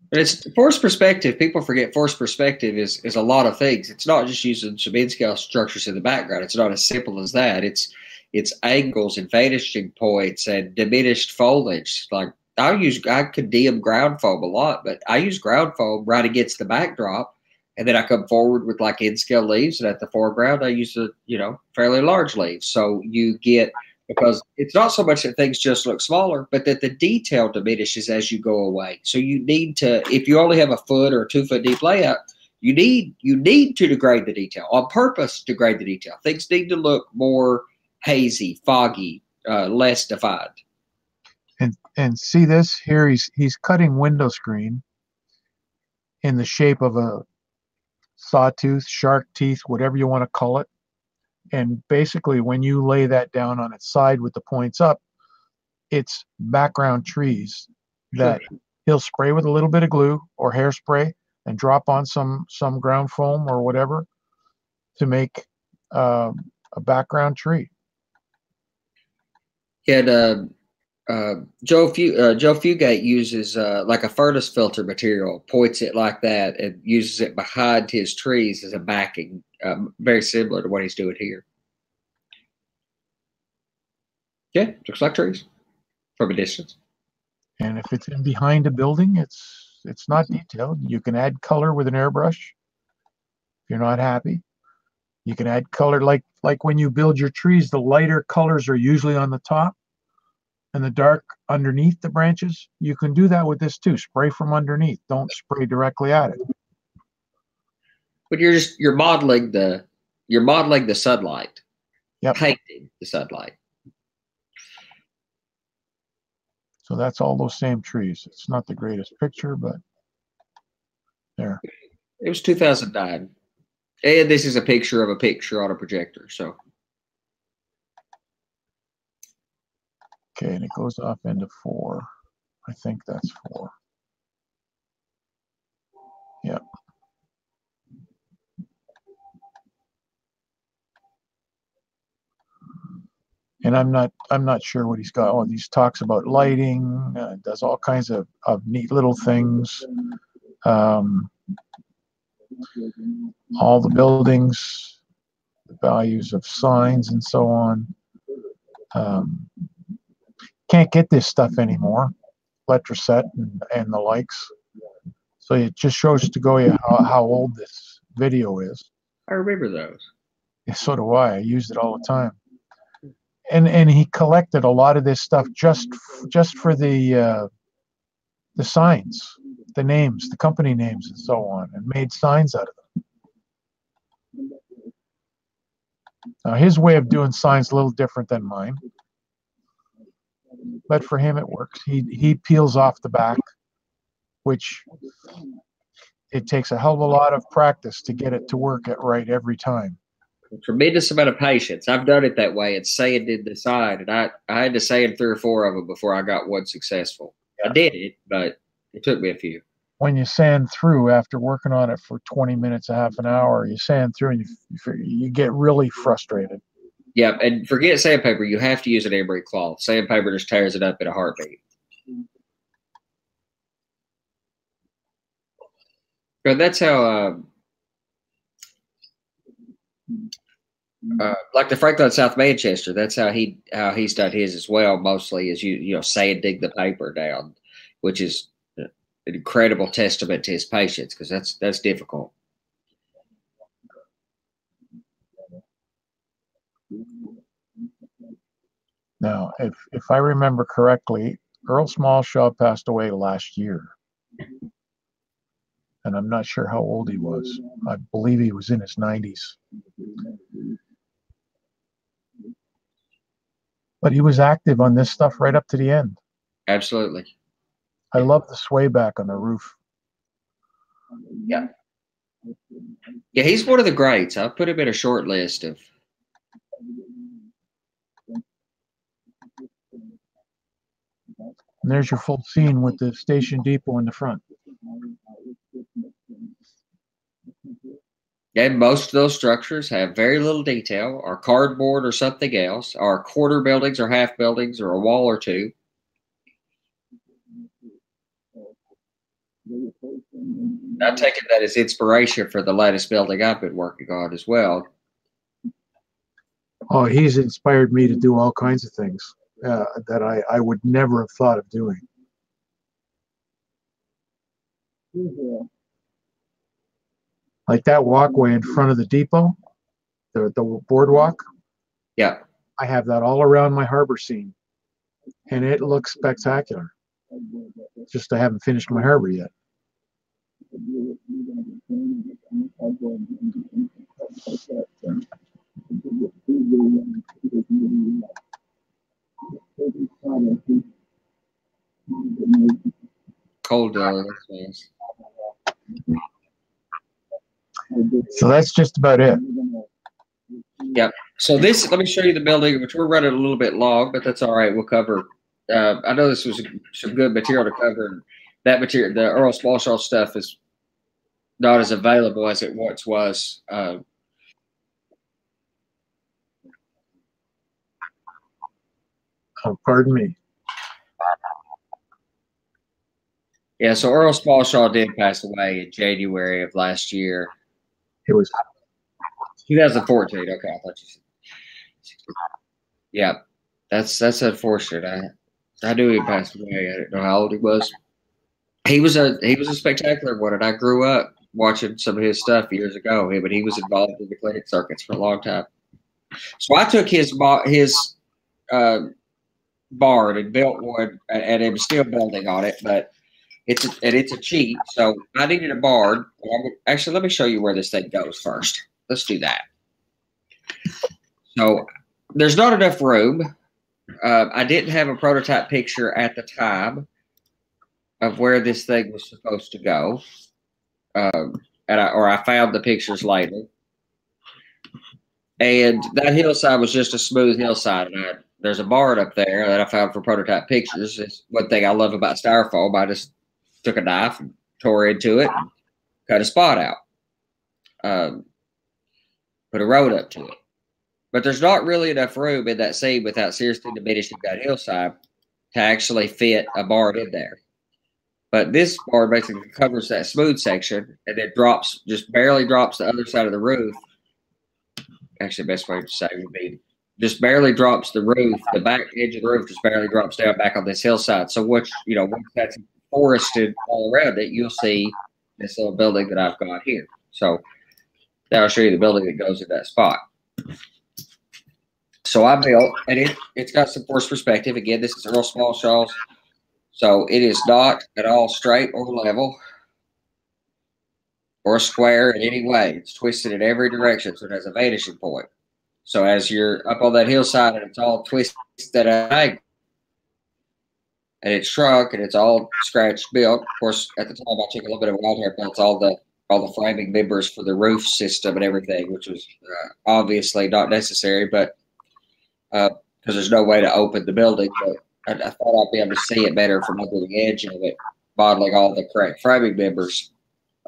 But it's forced perspective. People forget forced perspective is a lot of things. It's not just using some in-scale structures in the background. It's not as simple as that. It's angles and vanishing points and diminished foliage. Like I could dim ground foam a lot, but I use ground foam right against the backdrop, and then I come forward with like in-scale leaves, and at the foreground I use the fairly large leaves. So you get, because it's not so much that things just look smaller, but that the detail diminishes as you go away. So you need to, if you only have a foot or a 2 foot deep layout, you need to degrade the detail on purpose. Degrade the detail. Things need to look more hazy, foggy, less defined. And see this here, he's cutting window screen in the shape of a sawtooth, shark teeth, whatever you want to call it. And basically, when you lay that down on its side with the points up, it's background trees that he'll spray with a little bit of glue or hairspray and drop on some ground foam or whatever to make a background tree. And Joe Fugate uses like a furnace filter material, points it like that, and uses it behind his trees as a backing, very similar to what he's doing here. Yeah, looks like trees from a distance. And if it's in behind a building, it's not detailed. You can add color with an airbrush. If you're not happy, you can add color like when you build your trees, the lighter colors are usually on the top and the dark underneath the branches. You can do that with this too. Spray from underneath. Don't spray directly at it. But you're modeling the sunlight. Yep. Painting the sunlight. So that's all those same trees. It's not the greatest picture, but there. It was 2009. And this is a picture of a picture on a projector. So. Okay, and it goes off into 4. I think that's 4. Yep. And I'm not sure what he's got. Oh, these talks about lighting, does all kinds of neat little things. all the buildings, the values of signs and so on. Can't get this stuff anymore, Letraset and the likes. So it just shows to go how old this video is. I remember those. Yeah, so do I. I used it all the time. And he collected a lot of this stuff just for the signs, the names, the company names, and so on, and made signs out of them. Now his way of doing signs is a little different than mine, but for him it works. He peels off the back, which it takes a hell of a lot of practice to get it to work right every time. A tremendous amount of patience. I've done it that way, and sand did the side, and I had to sand 3 or 4 of them before I got one successful. I did it, but it took me a few. When you sand through after working on it for 20 minutes, a half an hour, you sand through and you get really frustrated. Yeah, and forget sandpaper. You have to use an emery cloth. Sandpaper just tears it up in a heartbeat. But that's how, like the Franklin South Manchester, that's how he's done his as well. Mostly is you know sand dig the paper down, which is an incredible testament to his patience because that's difficult. Now, if I remember correctly, Earl Smallshaw passed away last year. And I'm not sure how old he was. I believe he was in his 90s. But he was active on this stuff right up to the end. Absolutely. I love the sway back on the roof. Yeah. Yeah, he's one of the greats. I've put him in a short list of. And there's your full scene with the station depot in the front. And most of those structures have very little detail, or cardboard or something else, or quarter buildings or half buildings or a wall or two. I've taken that as inspiration for the latest building I've been working on as well. Oh, he's inspired me to do all kinds of things that I would never have thought of doing. Like that walkway in front of the depot, the boardwalk. Yeah. I have that all around my harbor scene, and it looks spectacular. Just I haven't finished my harbor yet. Cold that's nice. So that's just about it. Yep. So this, let me show you the building, which we're running a little bit long, but that's all right. We'll cover. I know this was some good material to cover. That material, the Earl Smallshaw stuff, is not as available as it once was. Oh, pardon me. Yeah, so Earl Smallshaw did pass away in January of last year. It was 2014. Okay, I thought you said. Yeah, that's unfortunate. I knew he passed away. I didn't know how old he was. He was a spectacular one, and I grew up watching some of his stuff years ago. But he was involved in the clinic circuits for a long time. So I took his barn and built one, and I'm still building on it, but it's a cheat. So I needed a barn. Actually, let me show you where this thing goes first. Let's do that. So there's not enough room. I didn't have a prototype picture at the time of where this thing was supposed to go, or I found the pictures later. And that hillside was just a smooth hillside, and there's a barn up there that I found for prototype pictures. It's one thing I love about styrofoam. I just took a knife and tore into it, and cut a spot out, put a road up to it. But there's not really enough room in that seam without seriously diminishing that hillside to actually fit a barn in there. But this board basically covers that smooth section and then drops, just barely drops the other side of the roof. Actually, the best way to say would be just barely drops the roof, the back edge of the roof just barely drops down back on this hillside. So once that's forested all around it, you'll see this little building that I've got here. So now I'll show you the building that goes in that spot. So I built, and it's got some forced perspective. Again, this is Earl Small Shaw's. So it is not at all straight or level or square in any way. It's twisted in every direction, so it has a vanishing point. So as you're up on that hillside and it's all twisted at an angle, and it's shrunk and it's all scratch built. Of course, at the time I took a little bit of wild hair, built all the framing members for the roof system and everything, which was obviously not necessary, but because there's no way to open the building. But I thought I'd be able to see it better from under the edge of it, modeling all the correct framing members.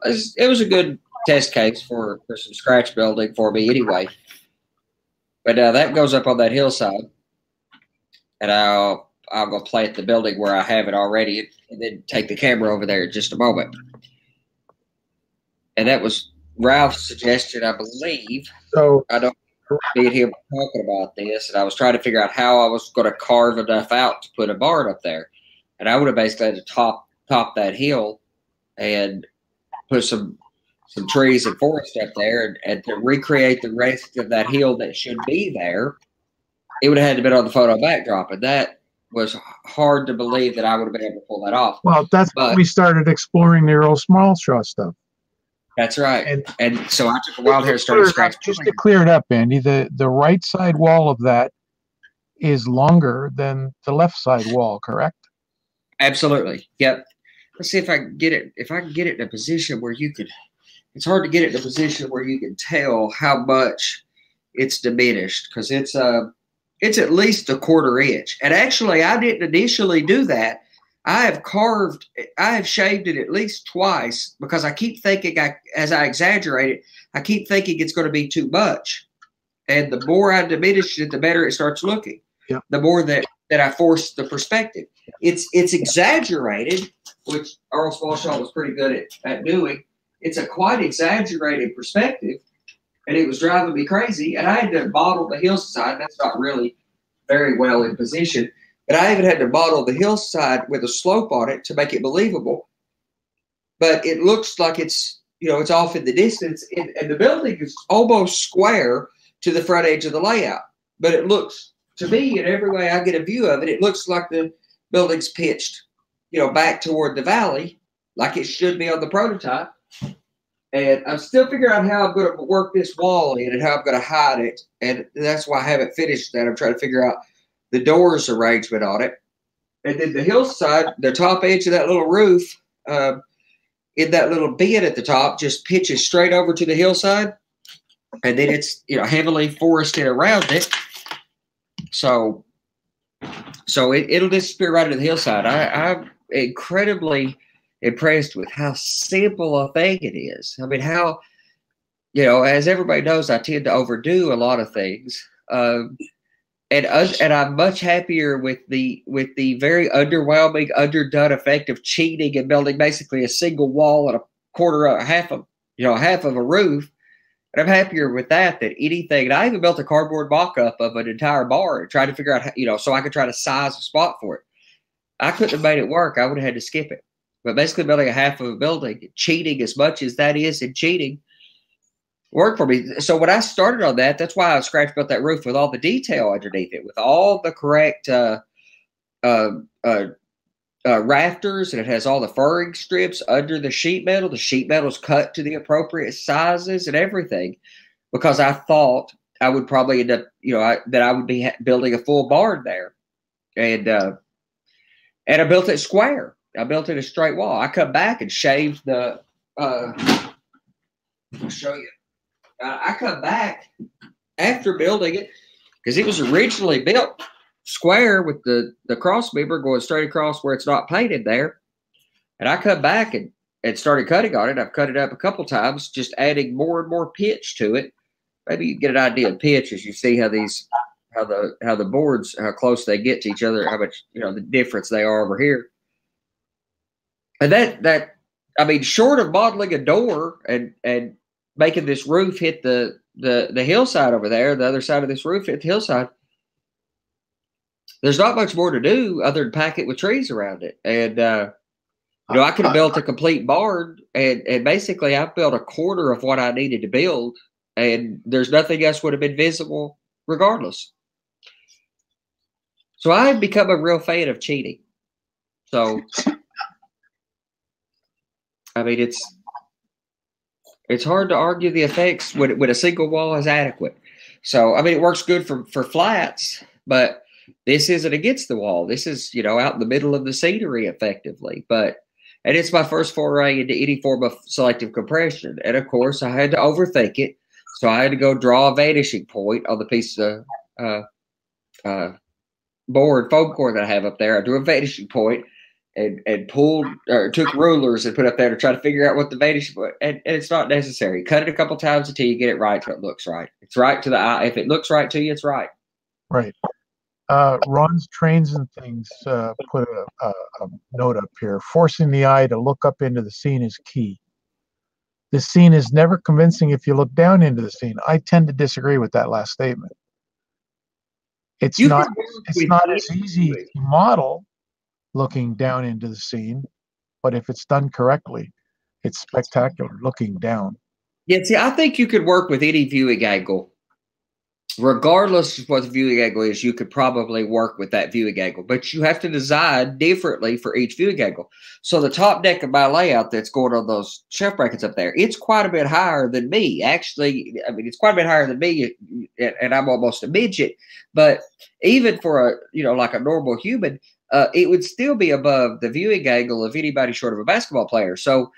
It was a good test case for some scratch building for me anyway. But that goes up on that hillside, and I'll go plant the building where I have it already, and then take the camera over there in just a moment. And that was Ralph's suggestion, I believe. So I don't me and him talking about this, and I was trying to figure out how I was going to carve enough out to put a barn up there. And I would have basically had to top that hill and put some trees and forest up there, and to recreate the rest of that hill that should be there, it would have had to be on the photo backdrop, and that was hard to believe that I would have been able to pull that off. Well, that's when we started exploring the Earl Small Shaw stuff. That's right. And so I took a wild hair, started scratching. Just to clear it up, Andy, the right side wall of that is longer than the left side wall, correct? Absolutely. Yep. Let's see if I can get it. If I can get it in a position where you could, it's hard to get it in a position where you can tell how much it's diminished, because it's at least a 1/4 inch. And actually, I didn't initially do that. I have shaved it at least twice, because I keep thinking, as I exaggerate it, I keep thinking it's going to be too much. And the more I diminish it, the better it starts looking. Yeah. The more that I force the perspective. It's exaggerated, which Earl Smallshaw was pretty good at doing. It's a quite exaggerated perspective, and it was driving me crazy. And I had to model the hillside. That's not really very well in position. But I even had to model the hillside with a slope on it to make it believable. But it looks like it's off in the distance. And the building is almost square to the front edge of the layout. But it looks, to me, in every way I get a view of it, it looks like the building's pitched, back toward the valley, like it should be on the prototype. And I'm still figuring out how I'm going to work this wall in and how I'm going to hide it. And that's why I haven't finished that. I'm trying to figure out the doors arrangement on it. And then the hillside, the top edge of that little roof, in that little bend at the top, just pitches straight over to the hillside. And then it's, heavily forested around it. So it'll disappear right into the hillside. I'm incredibly impressed with how simple a thing it is. I mean, how, as everybody knows, I tend to overdo a lot of things. And I'm much happier with the very underwhelming, underdone effect of cheating and building basically a single wall and half of a roof. And I'm happier with that than anything. And I even built a cardboard mock-up of an entire barn and tried to figure out how, so I could try to size a spot for it. I couldn't have made it work. I would have had to skip it. But basically building a half of a building, cheating as much as that is in cheating, worked for me. So when I started on that, that's why I scratch built that roof with all the detail underneath it, with all the correct rafters, and it has all the furring strips under the sheet metal. The sheet metal is cut to the appropriate sizes and everything, because I thought I would probably end up, that I would be building a full barn there. And I built it square. I built it a straight wall. I come back and shaved the, I'll show you. I come back after building it, because it was originally built square with the cross member going straight across where it's not painted there. And I come back and started cutting on it. I've cut it up a couple times, just adding more and more pitch to it. Maybe you get an idea of pitch as you see how the boards, how close they get to each other, how much, the difference they are over here. And that I mean, short of modeling a door and making this roof hit the hillside over there, the other side of this roof hit the hillside, there's not much more to do other than pack it with trees around it. And you know, I could have built a complete barn, and basically I've built a quarter of what I needed to build, and there's nothing else would have been visible regardless. So I've become a real fan of cheating. So I mean, it's hard to argue the effects when a single wall is adequate. So I mean, it works good for flats, but this isn't against the wall. This is, you know, out in the middle of the scenery effectively. And it's my first foray into any form of selective compression. And of course, I had to overthink it. So I had to go draw a vanishing point on the piece of board, foam core that I have up there. I drew a vanishing point and pulled or took rulers and put up there to try to figure out what the vanishing point. And it's not necessary. Cut it a couple times until you get it right till it looks right. It's right to the eye. If it looks right to you, it's right. Right. Ron's Trains and Things put a note up here. Forcing the eye to look up into the scene is key. The scene is never convincing if you look down into the scene. I tend to disagree with that last statement. It's not as easy to model looking down into the scene, but if it's done correctly, it's spectacular looking down. Yeah, see, I think you could work with any viewing angle. Regardless of what the viewing angle is, you could probably work with that viewing angle, but you have to design differently for each viewing angle. So the top deck of my layout that's going on those shelf brackets up there, it's quite a bit higher than me. Actually, I mean, it's quite a bit higher than me, and I'm almost a midget. But even for a, you know, like a normal human, it would still be above the viewing angle of anybody short of a basketball player. So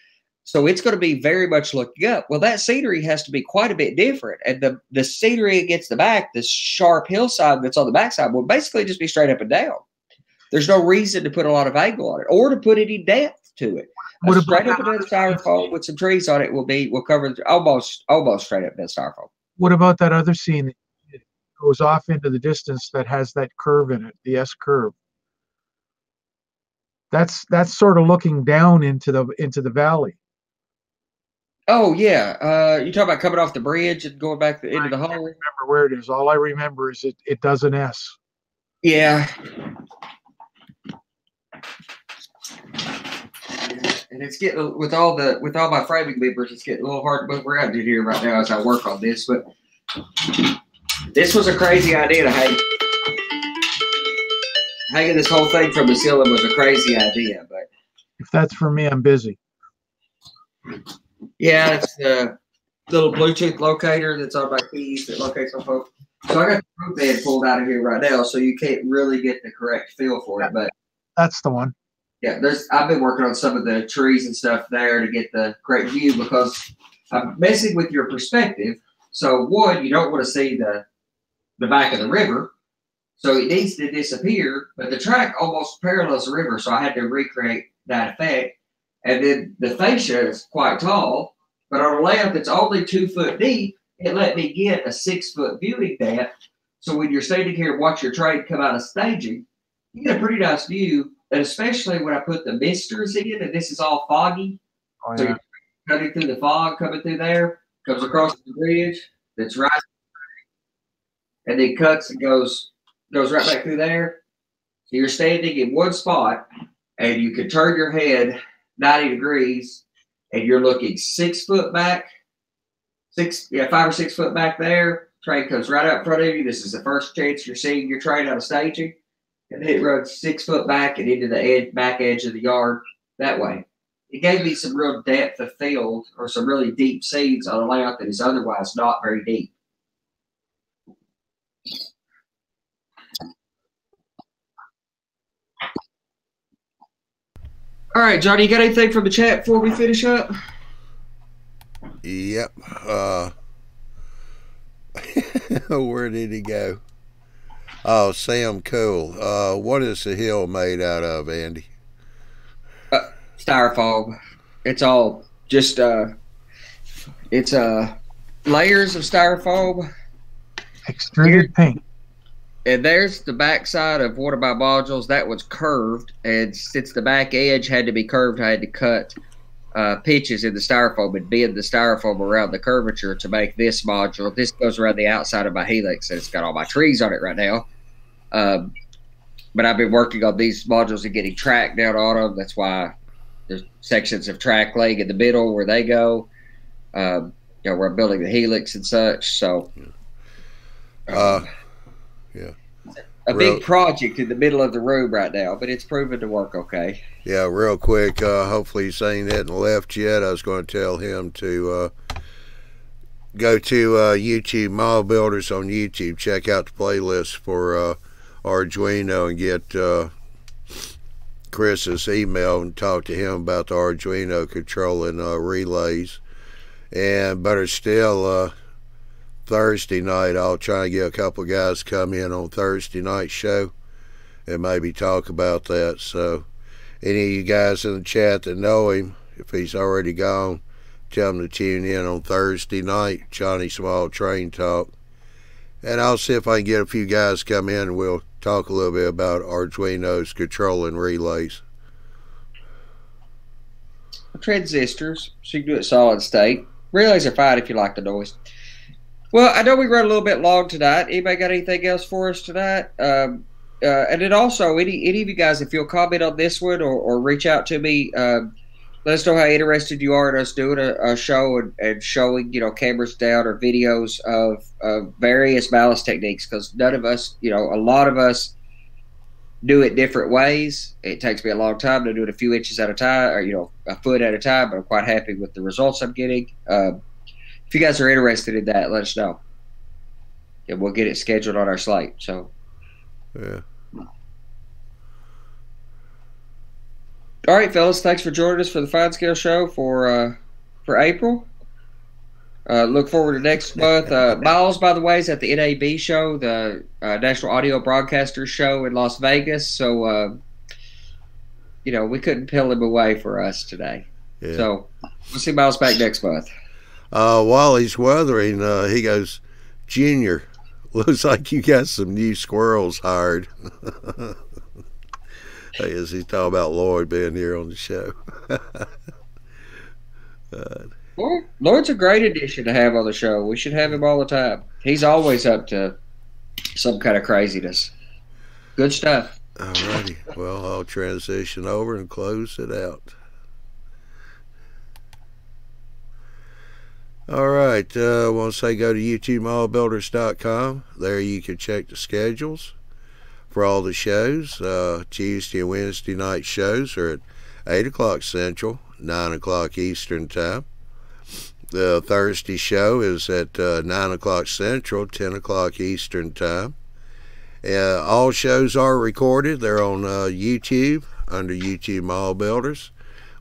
it's going to be very much looking up. Well, that scenery has to be quite a bit different. And the scenery against the back, this sharp hillside that's on the backside, will basically just be straight up and down. There's no reason to put a lot of angle on it or to put any depth to it. Straight up and down styrofoam with some trees on it will cover almost straight up and styrofoam. What about that other scene that goes off into the distance that has that curve in it, the S curve? That's sort of looking down into the valley. Oh yeah, you talking about coming off the bridge and going back into the hole? I can't remember where it is. All I remember is it does an S. Yeah. And it's getting with all my framing members, it's getting a little hard to move around in here right now as I work on this. But this was a crazy idea to hanging this whole thing from the ceiling was a crazy idea. But if that's for me, I'm busy. Yeah, it's the little Bluetooth locator that's on my keys that locates my phone. So I got the roof bed pulled out of here right now, so you can't really get the correct feel for it. But that's the one. Yeah, I've been working on some of the trees and stuff there to get the correct view because I'm messing with your perspective. So one, you don't want to see the back of the river, so it needs to disappear. But the track almost parallels the river, so I had to recreate that effect. And then the fascia is quite tall, but on a layout that's only 2 foot deep, it let me get a 6 foot viewing depth. So when you're standing here and watch your train come out of staging, you get a pretty nice view. And especially when I put the misters in, and this is all foggy. Oh, yeah. So you're cutting through the fog, coming through there, comes across the bridge that's right, and then cuts and goes right back through there. So you're standing in one spot, and you can turn your head 90 degrees, and you're looking 6 foot back, 5 or 6 foot back there. Train comes right out in front of you. This is the first chance you're seeing your train out of staging. And then it runs 6 foot back and into the back edge of the yard that way. It gave me some real depth of field or some really deep scenes on a layout that is otherwise not very deep. All right, Johnny, you got anything from the chat before we finish up? Yep. Where did he go? Oh, Sam Cole. What is the hill made out of, Andy? Styrofoam. It's all just it's layers of styrofoam. Extruded paint. And there's the back side of one of my modules. That was curved, and since the back edge had to be curved, I had to cut pitches in the styrofoam and bend the styrofoam around the curvature to make this module. This goes around the outside of my helix, and it's got all my trees on it right now. But I've been working on these modules and getting track down on them. That's why there's sections of track laying in the middle where they go. We're building the helix and such. So, yeah. A big project in the middle of the room right now, but it's proven to work okay. Yeah, real quick. Hopefully he's saying that and left yet. I was going to tell him to go to YouTube Model Builders on YouTube. Check out the playlist for Arduino and get Chris's email and talk to him about the Arduino controlling relays. And better still, Thursday night, I'll try and get a couple of guys to come in on Thursday night show and maybe talk about that. So any of you guys in the chat that know him, if he's already gone, tell him to tune in on Thursday night, Johnny Small Train Talk. And I'll see if I can get a few guys to come in and we'll talk a little bit about Arduino's controlling relays. Transistors, so you can do it solid state. Relays are fine if you like the noise. Well, I know we run a little bit long tonight. Anybody got anything else for us tonight? And then also, any of you guys, if you'll comment on this one or reach out to me, let us know how interested you are in us doing a show and showing, cameras down or videos of various ballast techniques, because none of us, a lot of us do it different ways. It takes me a long time to do it a few inches at a time, or, a foot at a time, but I'm quite happy with the results I'm getting. If you guys are interested in that, let us know. And we'll get it scheduled on our slate. So, yeah. All right, fellas. Thanks for joining us for the Fine Scale Show for April. Look forward to next month. Miles, by the way, is at the NAB show, the National Audio Broadcasters show in Las Vegas. So, we couldn't peel him away for us today. Yeah. So we'll see Miles back next month. While he's weathering, he goes, Junior, looks like you got some new squirrels hired. As he's talking about Lloyd being here on the show. Lloyd's a great addition to have on the show. We should have him all the time. He's always up to some kind of craziness. Good stuff. All righty. Well, I'll transition over and close it out. All right, I want to say go to YouTubeModelBuilders.com. There you can check the schedules for all the shows. Tuesday and Wednesday night shows are at 8 o'clock Central, 9 o'clock Eastern Time. The Thursday show is at 9 o'clock Central, 10 o'clock Eastern Time. All shows are recorded. They're on YouTube under YouTube Model Builders.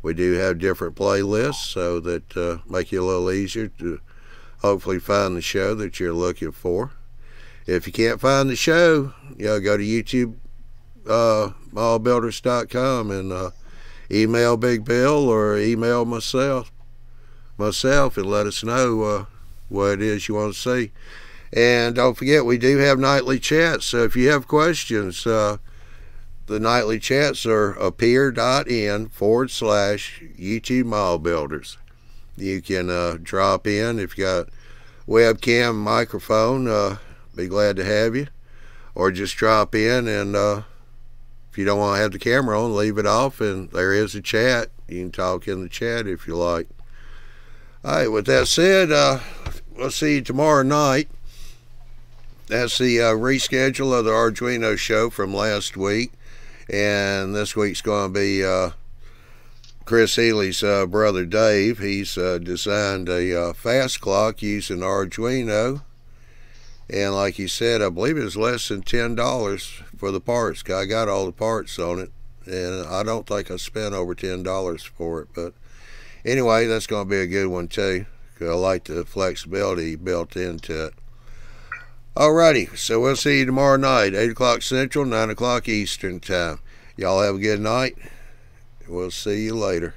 We do have different playlists so that make it a little easier to hopefully find the show that you're looking for. If you can't find the show, go to YouTube modelbuilders.com and email Big Bill or email myself and let us know what it is you want to see. And don't forget, we do have nightly chats, so if you have questions, the nightly chats are appear.in/YouTube Model Builders. You can drop in if you got webcam, microphone, be glad to have you. Or just drop in, and if you don't want to have the camera on, leave it off, and there is a chat. You can talk in the chat if you like. All right, with that said, we'll see you tomorrow night. That's the reschedule of the Arduino show from last week. And this week's going to be Chris Healy's brother Dave. He's designed a fast clock using Arduino. And like he said, I believe it was less than $10 for the parts. I got all the parts on it. And I don't think I spent over $10 for it. But anyway, that's going to be a good one too. I like the flexibility built into it. Alrighty, so we'll see you tomorrow night, 8 o'clock Central, 9 o'clock Eastern Time. Y'all have a good night. We'll see you later.